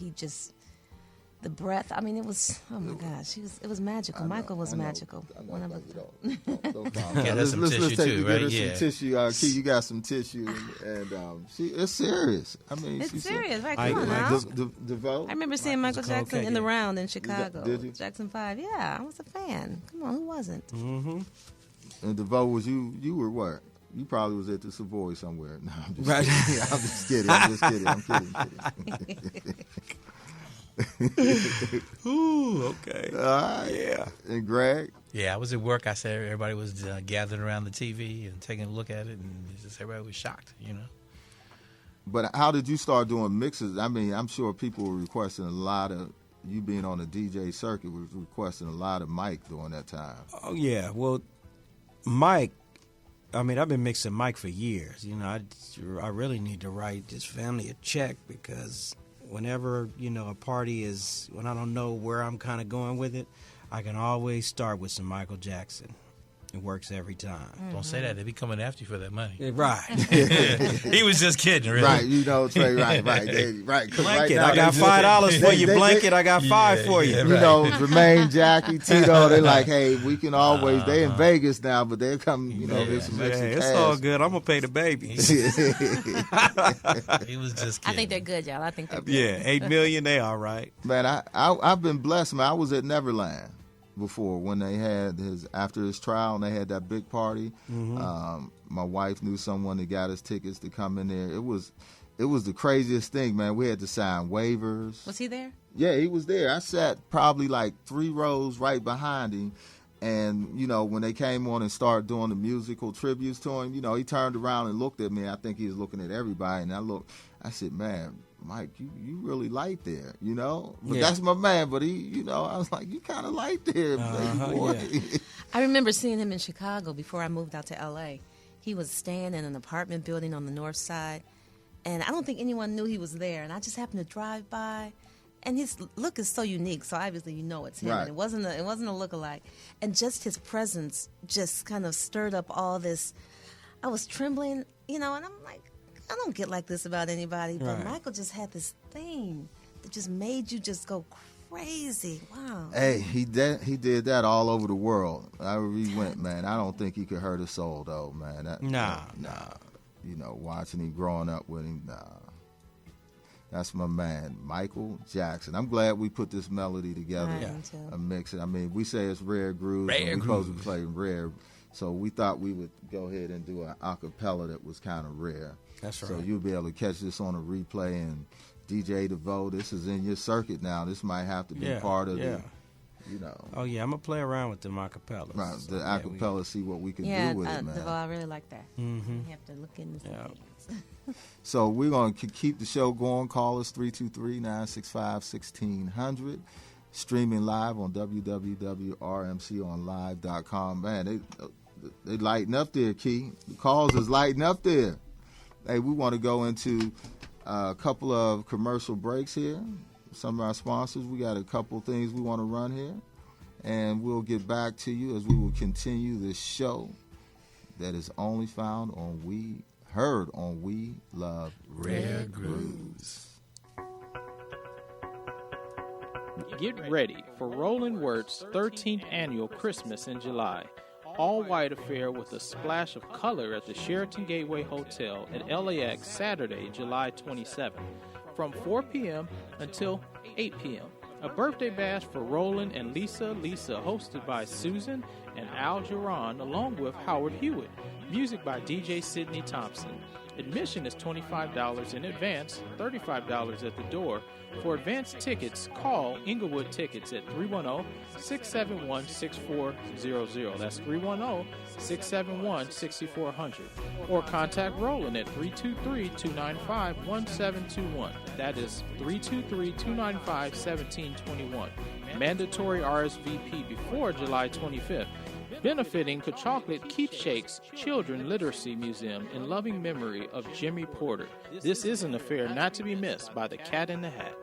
The breath. I mean, it was. Oh my gosh, it was magical. Michael was magical. One of Don't Get her some tissue too, get right? her Yeah. some tissue. Key, you got some tissue, and it's serious. I mean, it's she's serious, right? Mike- Come on Mike- now. DeVoe. I remember seeing Michael Michael's a cold Jackson cat, in the yeah. round in Chicago. Did you? Jackson 5. Yeah, I was a fan. Come on, who wasn't? Mm-hmm. And DeVoe was you were what? You probably was at the Savoy somewhere. No, I'm just Right. kidding. I'm just kidding. I'm kidding. Ooh, okay. All right. Yeah. And Greg? Yeah, I was at work. I said everybody was gathered around the TV and taking a look at it, and just everybody was shocked, you know. But how did you start doing mixes? I mean, I'm sure people were requesting a lot of, you being on the DJ circuit was requesting a lot of Mike during that time. Oh, yeah. Well, Mike, I mean, I've been mixing Mike for years. You know, I really need to write this family a check because whenever, you know, a party is, when I don't know where I'm kind of going with it, I can always start with some Michael Jackson. It works every time. Don't say that. They be coming after you for that money. Right. He was just kidding, really. Right, you know, Trey, right. Right. 'Cause Blanket, now I got they- $5 for you. they- Blanket, I got $5 for you. yeah. You Right. know, Jermaine, Jackie, Tito, they're like, hey, we can always, they in Vegas now, but they'll come, you know, get some Yeah, extra it's cash. all good. I'm going to pay the baby. He was just kidding. I think they're good, y'all. I think they're good. Yeah, $8 million, they all right. Man, I've been blessed, man. I was at Neverland before when they had after his trial and they had that big party. My wife knew someone that got us tickets to come in there. It was the craziest thing, man. We had to sign waivers. Was he there? Yeah, he was there. I sat probably like 3 rows right behind him. And, you know, when they came on and started doing the musical tributes to him, you know, he turned around and looked at me. I think he was looking at everybody. And I said, man, Mike, you really light there, you know? But that's my man. But he, you know, I was like, you kind of light there, baby boy. Yeah. I remember seeing him in Chicago before I moved out to L.A. He was staying in an apartment building on the north side. And I don't think anyone knew he was there. And I just happened to drive by. And his look is so unique, so obviously you know it's him. Right. It wasn't a lookalike, and just his presence just kind of stirred up all this. I was trembling, you know, and I'm like, I don't get like this about anybody, but Michael just had this thing that just made you just go crazy. Wow. Hey, he did that all over the world. Wherever he went, man. I don't think he could hurt a soul though, man. Nah. You know, watching him growing up with him, nah. That's my man, Michael Jackson. I'm glad we put this melody together and mix it. I mean, we say it's Rare Grooves. We're supposed to play rare. So we thought we would go ahead and do an acapella that was kind of rare. That's right. So you'll be able to catch this on a replay. And DJ DEVOUX, this is in your circuit now. This might have to be part of the, you know. Oh, yeah, I'm going to play around with the acapellas. Right, the acapella, see what we can do with it, man. DEVOUX, I really like that. You have to look into some things. So we're going to keep the show going. Call us 323-965-1600. Streaming live on www.rmconlive.com. Man, they lighting up there, Key. The calls is lighting up there. Hey, we want to go into a couple of commercial breaks here. Some of our sponsors, we got a couple things we want to run here. And we'll get back to you as we will continue this show that is only found on heard on We Love Rare Grooves. Get ready for Roland Wirt's 13th annual Christmas in July. All-white affair with a splash of color at the Sheraton Gateway Hotel at LAX Saturday, July 27th, from 4 p.m. until 8 p.m. A birthday bash for Roland and Lisa hosted by Susan and Al Jaron along with Howard Hewitt. Music by DJ Sidney Thompson. Admission is $25 in advance, $35 at the door. For advance tickets, call Inglewood Tickets at 310-671-6400. That's 310-671-6400. Or contact Roland at 323-295-1721. That is 323-295-1721. Mandatory RSVP before July 25th. Benefiting Chocolate Keepsakes Children Literacy Museum in loving memory of Jimmy Porter. This is an affair not to be missed by the Cat in the Hat.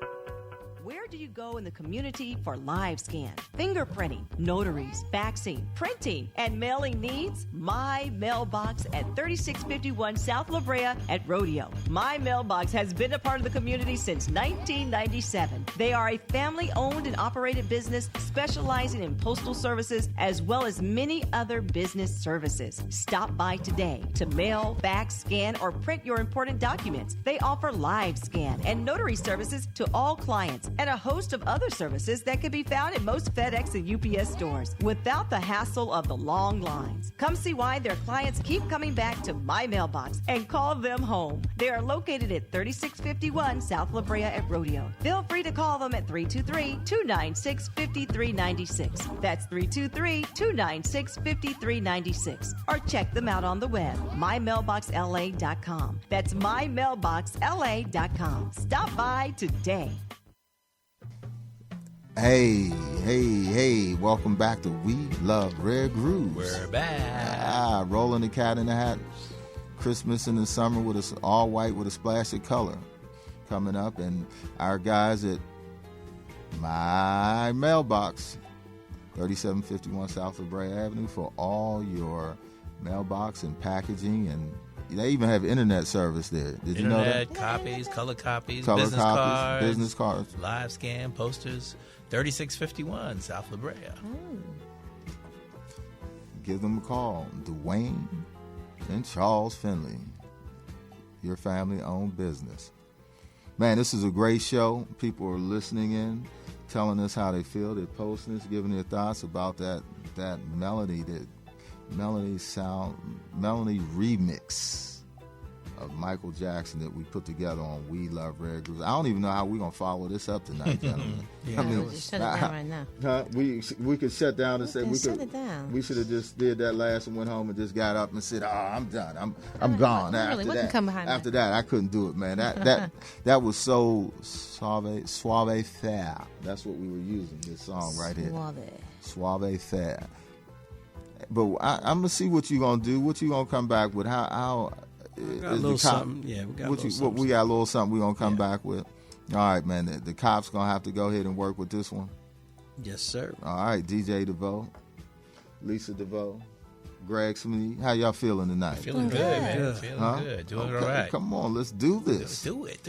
Where do you go in the community for live scan, fingerprinting, notaries, faxing, printing, and mailing needs? My Mailbox at 3651 South La Brea at Rodeo. My Mailbox has been a part of the community since 1997. They are a family-owned and operated business specializing in postal services as well as many other business services. Stop by today to mail, fax, scan, or print your important documents. They offer live scan and notary services to all clients and a host of other services that can be found in most FedEx and UPS stores without the hassle of the long lines. Come see why their clients keep coming back to My Mailbox and call them home. They are located at 3651 South La Brea at Rodeo. Feel free to call them at 323-296-5396. That's 323-296-5396. Or check them out on the web, mymailboxla.com. That's mymailboxla.com. Stop by today. Hey, welcome back to We Love Rare Grooves. We're back. Rolling the Cat in the Hat. Christmas in the summer with us all white with a splash of color coming up. And our guys at My Mailbox, 3751 South La Brea Avenue, for all your mailbox and packaging, and they even have internet service there. Did you know that? Internet, copies, color copies, business cards, live scan, posters. 3651 South La Brea. Give them a call. Dwayne and Charles Finley. Your family-owned business. Man, this is a great show. People are listening in. telling us how they feel. They're posting us, giving their thoughts about that melody, melody remix of Michael Jackson that we put together on We Love Rare Grooves. I don't even know how we're going to follow this up tonight, gentlemen. I mean, shut it down right now. We could shut down and say we shut could. It down. We should have just did that last and went home and just got up and said, "Oh, I'm done. I'm gone." Really, what can come behind after that, I couldn't do it, man. That was so suave faire. That's what we were using. This song right here, suave faire. But I'm gonna see what you gonna do. What you gonna come back with? How? We got a little something. Yeah, we got a little something. We got a little something we're going to come back with. All right, man. The cops going to have to go ahead and work with this one. Yes, sir. All right, DJ DeVoux, Lisa DeVoux, Greg Sneed. How y'all feeling tonight? Feeling good, man. Feeling good. Doing all right. Come on, let's do this. Do it.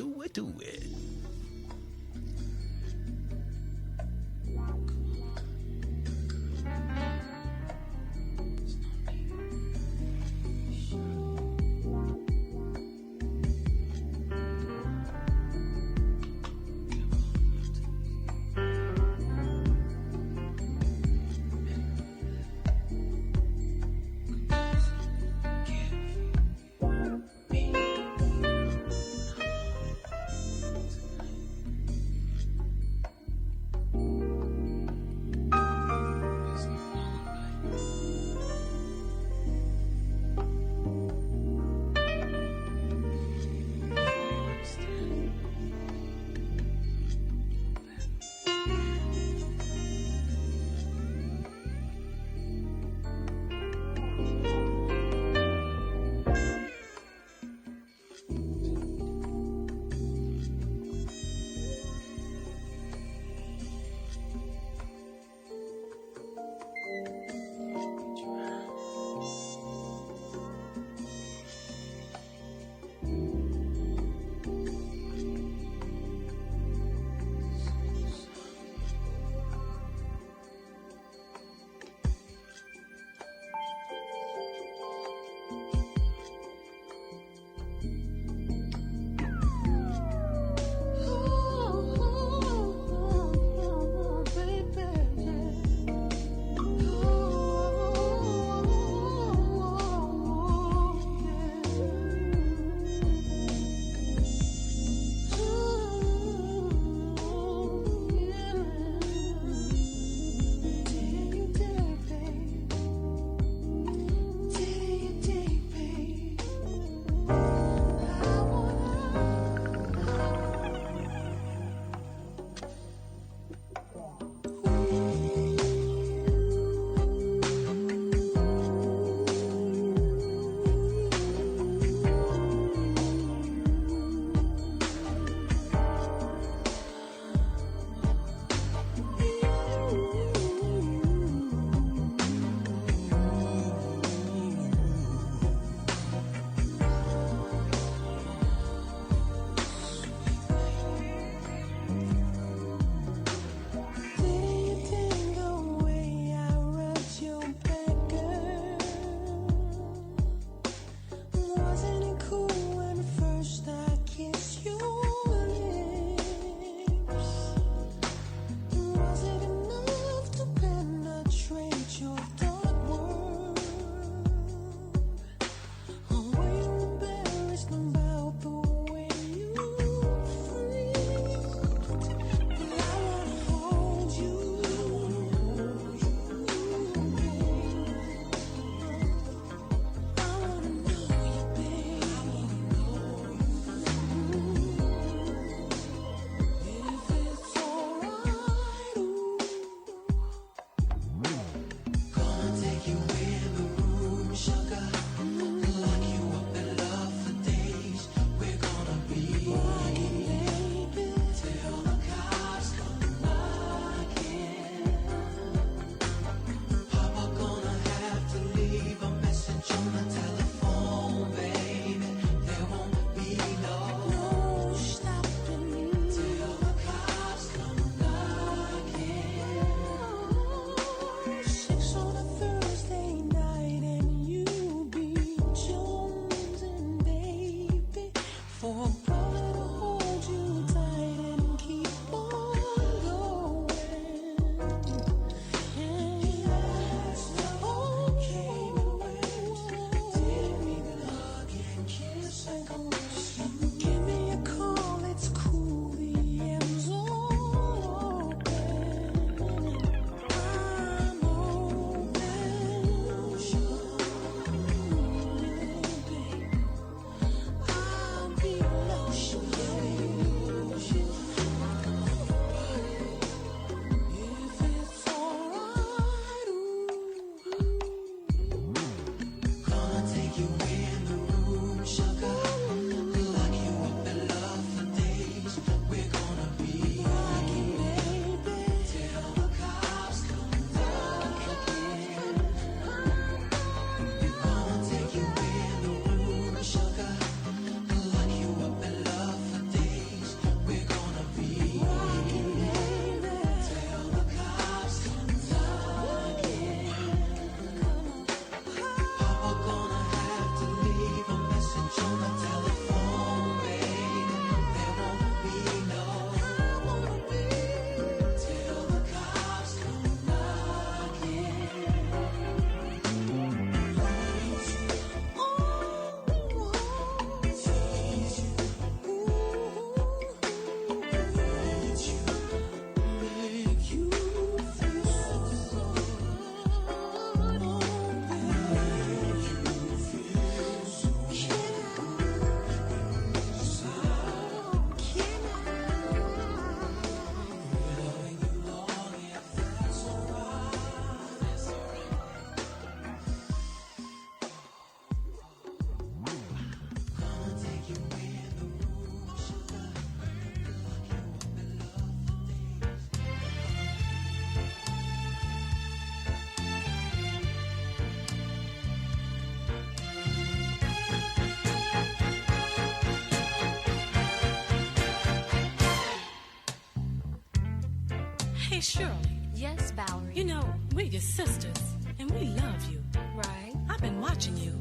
Hey, Shirley. Yes, Valerie. You know, we're your sisters, and we love you. Right. I've been watching you,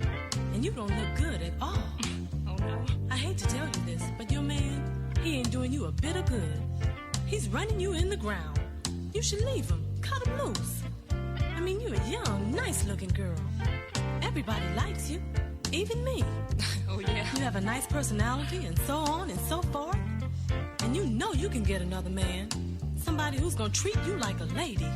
and you don't look good at all. Oh, no. I hate to tell you this, but your man, he ain't doing you a bit of good. He's running you in the ground. You should leave him. Cut him loose. I mean, you're a young, nice-looking girl. Everybody likes you, even me. Oh, yeah? You have a nice personality and so on and so forth. And you know you can get another man. Somebody who's gonna treat you like a lady.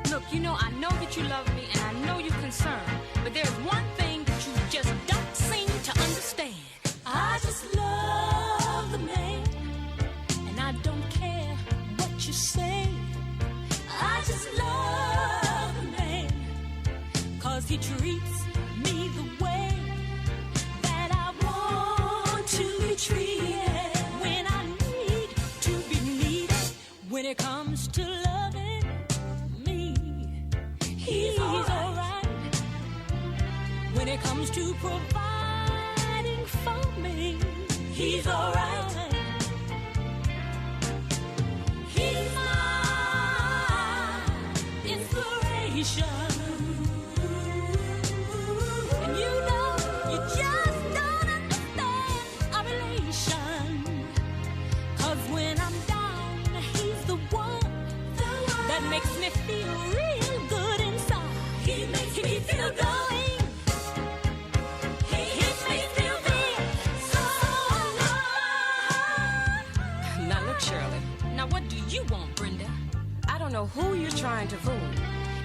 Look, you know, I know that you love me, and I know you're concerned. But there's one thing that you just don't seem to understand. I just love the man, And I don't care what you say. I just love the man, 'Cause he treats me the way that I want to be treated. When I need to be needed. When it comes to loving me, he's alright. When it comes to providing for me, he's alright. He's my inspiration. And you know, you just don't understand our relation. 'Cause when I'm down, he's the one that makes me feel real good inside. He makes me feel going. He makes me feel good. So Now look, Shirley. Now what do you want, Brenda? I don't know who you're trying to fool.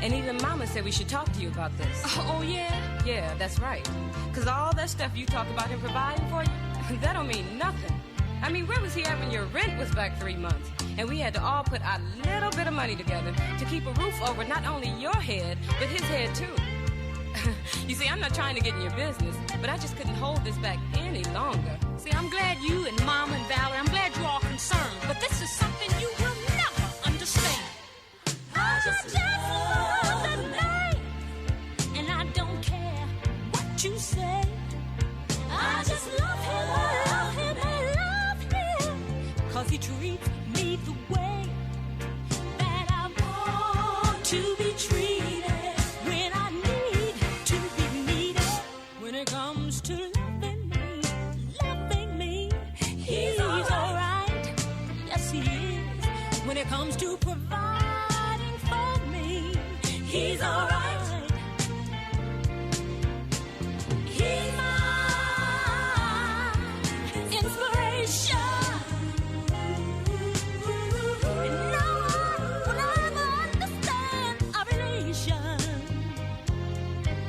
And even Mama said we should talk to you about this. Oh, yeah? Yeah, that's right. 'Cause all that stuff you talk about him providing for you, that don't mean nothing. I mean, where was he at when your rent was back 3 months? And we had to all put our little bit of money together to keep a roof over not only your head, but his head too. You see, I'm not trying to get in your business, but I just couldn't hold this back any longer. See, I'm glad you and Mom and Valerie, I'm glad you're all concerned. But this is something you will never understand. I just love the man, And I don't care what you say. I just love him, I love him, I love him. 'Cause he treats me the way that I want to be treated. When I need to be needed. When it comes to loving me, he's alright. Yes, he is. When it comes to providing for me, he's alright. He's my inspiration. And no one will ever understand our relation.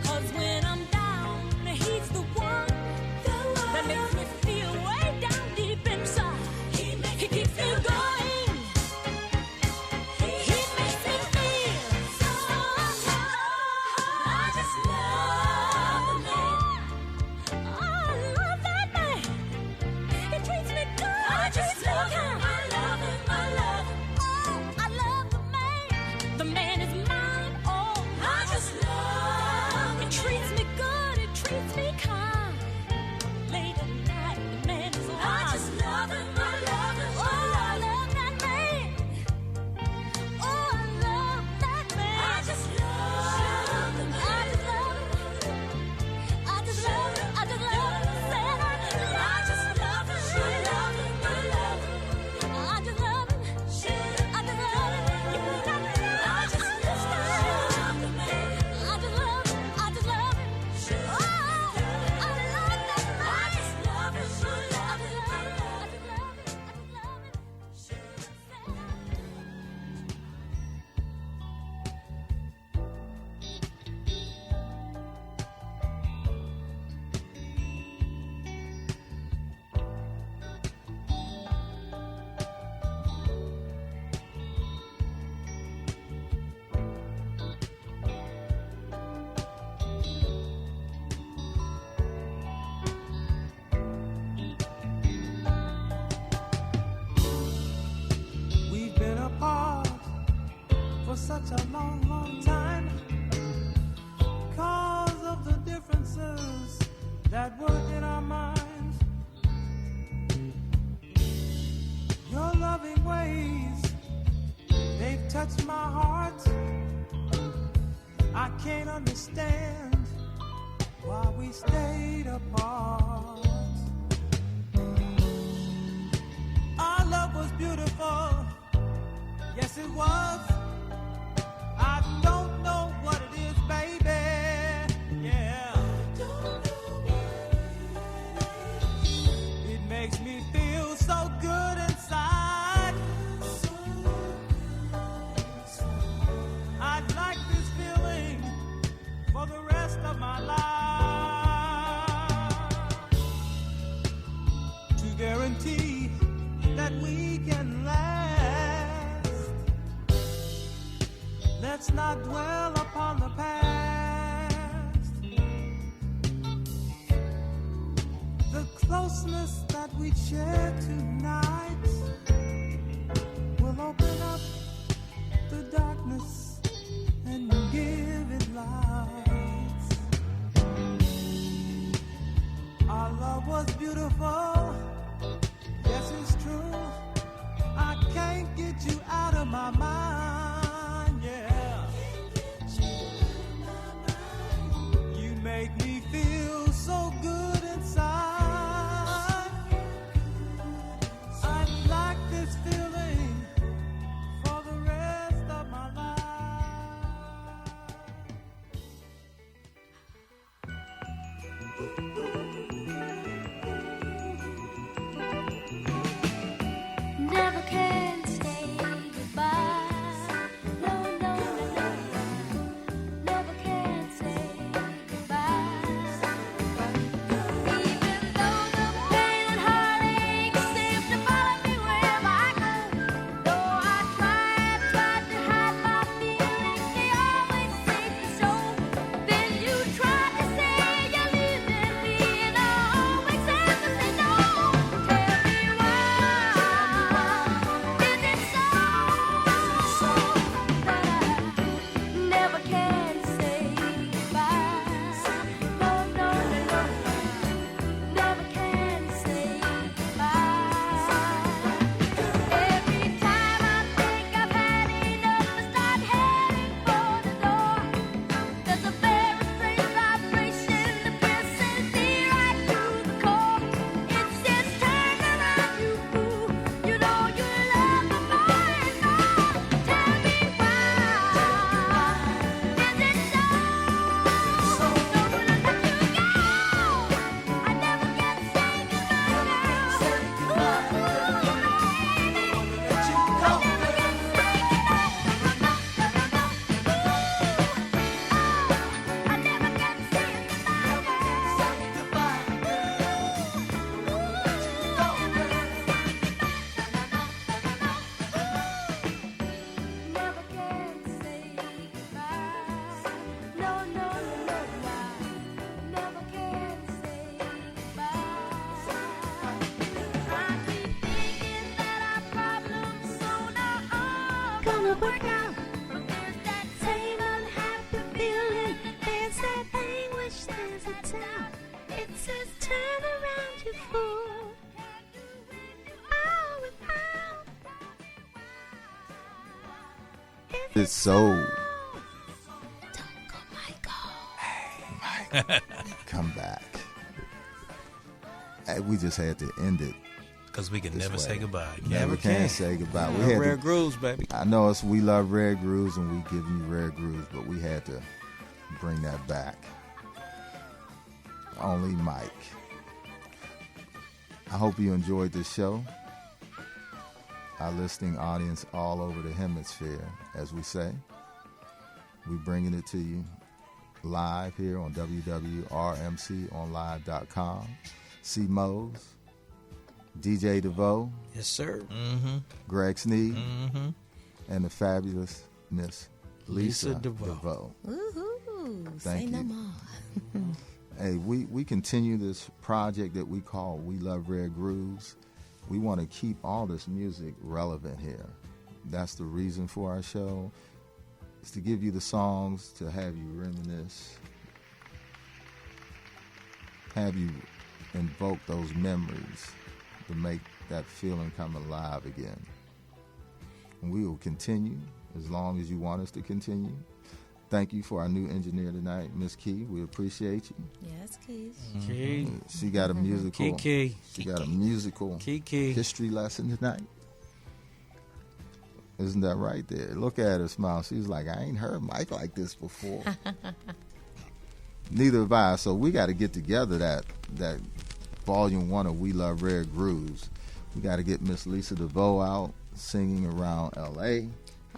'Cause when I'm down, he's the one that makes me feel way down deep inside. He keeps me going. He makes me feel so I just love the man. I love that man. He treats me good. I just love him, I love him, I love him. Oh, I love the man. The man is mine. Oh, I just love he treats me good. He treats me kind. Late at night, the man is mine. I just love him, I love him, Oh, I love that man. Oh, I love that man. I just love the man. I just love him. I just love him. I just love him. Said I just love him. I just love him, I love him, I love him. I just love him. I just love him. You got me. I just love the man. I just love him. I just love him. Oh, I love that man. I just love him, I love him, I love him. We've been apart for such a long, long time because of the differences that were in our minds. Your loving ways, they've touch my heart. I can't understand why we stayed apart. Our love was beautiful, yes it was. I don't know what it is, baby, yeah. It makes me feel so good inside. I'd like this feeling for the rest of my life. To guarantee that we can last, let's not dwell upon the past. The closeness that we share tonight will open up the darkness and give it light. Our love was beautiful, yes it's true. I can't get you out of my mind, yeah. You make me feel so good inside. I'd like this feeling for the rest of my life. Never can say goodbye. No, no, no, no. Never can say goodbye. Even though the pain and heartache seem to follow me wherever I go. Though I tried to hide my feelings, they always seem to show. Then you tried to say you're leaving me, and I always have to say no. Tell me why. Is it so that I never can say goodbye? No, no, no, no. Never can say goodbye. Every time I think I've had enough to start heading for the door, there's a very strange vibration that pierces me right through the core. It says, turn around, you fool. You know you love me more and more. Tell me why. Is it so? So don't let you go. I never can say goodbye, Never can say goodbye. No, no, no, no, why? Never can say goodbye. I keep thinking that our problems sooner or gonna work out. But there's that same unhappy feeling. There's that anguish, there's a doubt. It says turn around, you fool. Oh, without. It's so. Come back. Hey, we just had to end it. Because we can this never way. say goodbye. Never can say goodbye. We had Rare to, grooves, baby. I know it's We Love Rare Grooves and we give you Rare Grooves, but we had to bring that back. Only Mike. I hope you enjoyed this show. Our listening audience all over the hemisphere, as we say. We're bringing it to you live here on www.rmconlive.com. CMOSE, DJ DEVOUX, Yes, sir. Greg SNEED, and the fabulous Miss Lisa DEVOUX. Woohoo! Thank Say you. no more. Hey, we continue this project that we call We Love Rare Grooves. We want to keep all this music relevant here. That's the reason for our show. It's to give you the songs to have you reminisce, have you invoke those memories to make that feeling come alive again. And we will continue as long as you want us to continue. Thank you for our new engineer tonight, Miss Key. We appreciate you. Yes, Keys. Key. She got a musical. Key. She got a musical history lesson tonight. Isn't that right there? Look at her smile. She's like, I ain't heard Mike like this before. Neither have I. So we got to get together that volume 1 of We Love Rare Grooves. We got to get Miss Lisa DeVoe out singing around L.A.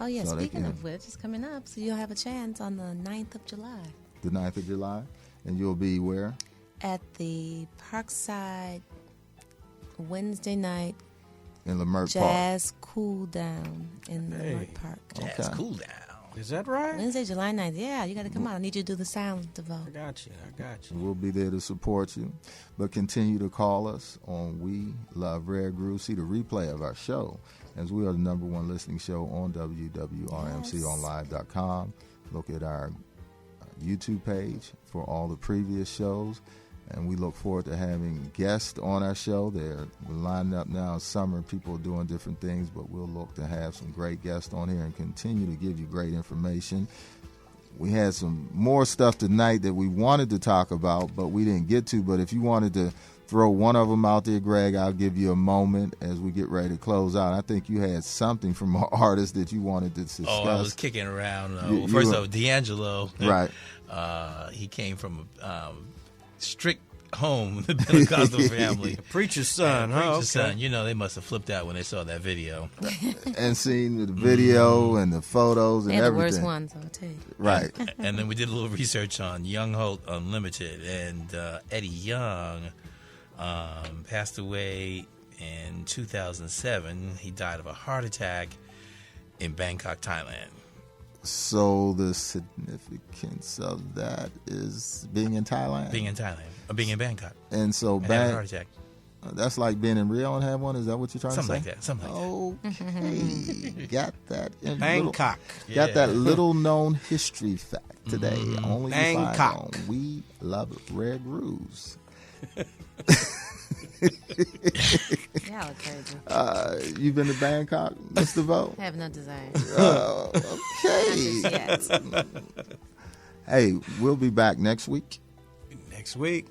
Oh, yeah. So speaking of which, it's coming up. So you'll have a chance on the 9th of July. The 9th of July. And you'll be where? At the Parkside Wednesday night in Leimert Jazz Cool Down in Leimert Park. Jazz Cool Down. Is that right? Wednesday, July 9th. Yeah, you got to come out. I need you to do the sound, DeVoe. I got you. We'll be there to support you. But continue to call us on We Love Rare Grooves. See the replay of our show, as we are the #1 listening show on www.rmconlive.com. Look at our YouTube page for all the previous shows. And we look forward to having guests on our show. They're lining up now in summer. People are doing different things, but we'll look to have some great guests on here and continue to give you great information. We had some more stuff tonight that we wanted to talk about, but we didn't get to. But if you wanted to throw one of them out there, Greg, I'll give you a moment as we get ready to close out. I think you had something from an artist that you wanted to discuss. Oh, I was kicking around. First off, D'Angelo. Right. He came from strict home, the Pentecostal family. Preacher's son, Preacher's son. You know, they must have flipped out when they saw that video. And seen the video and the photos and everything. The worst ones, I'll tell you. Right. And then we did a little research on Young Holt Unlimited, and Eddie Young passed away in 2007. He died of a heart attack in Bangkok, Thailand. So the significance of that is being in Thailand? Being in Bangkok. And so and having a heart attack. That's like being in Rio and have one? Is that what you're trying to say? Something like that. Okay. Got that. Bangkok. Got that little known history fact today. Only Bangkok. You find on We Love Rare Grooves. Y'all crazy. You been to Bangkok, Mr. DeVoe? I have no desire. Okay. Not just yet. Hey, we'll be back next week.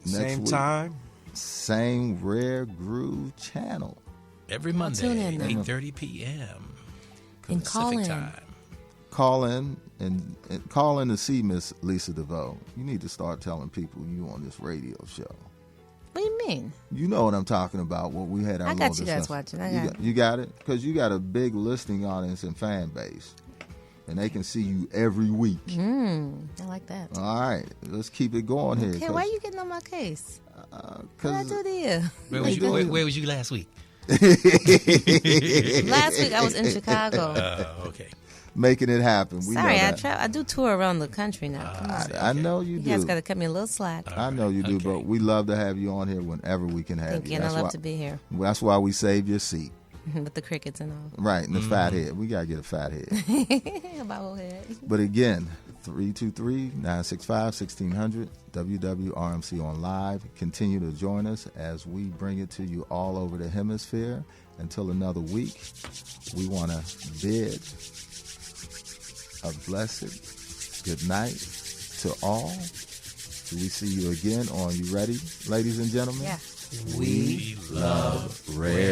Same time. Same Rare Groove channel. Every Monday, Tune in, 8:30 p.m. And call Pacific in. time. Call in and call in to see Miss Lisa DeVoe. You need to start telling people you on this radio show. What do you mean? You know what I'm talking about. What we had our I got little you guys discussion. watching. You got it? Because you got a big listening audience and fan base. And they can see you every week. I like that. All right. Let's keep it going here. Okay, why are you getting on my case? What I do to you? Where was you last week? Last week I was in Chicago. Okay. Making it happen. We Sorry, know that. I do tour around the country now. Come on. I know you do. You guys got to cut me a little slack. I know you do, but we love to have you on here whenever we can have Thank you, and I love to be here. That's why we saved your seat. With the crickets and all. Right, and the fat head. We got to get a fat head. My whole head. But again, 323-965-1600, WWRMC on Live. Continue to join us as we bring it to you all over the hemisphere. Until another week, we want to bid a blessed good night to all. Till we see you again on You Ready, ladies and gentlemen? Yeah. We love Rare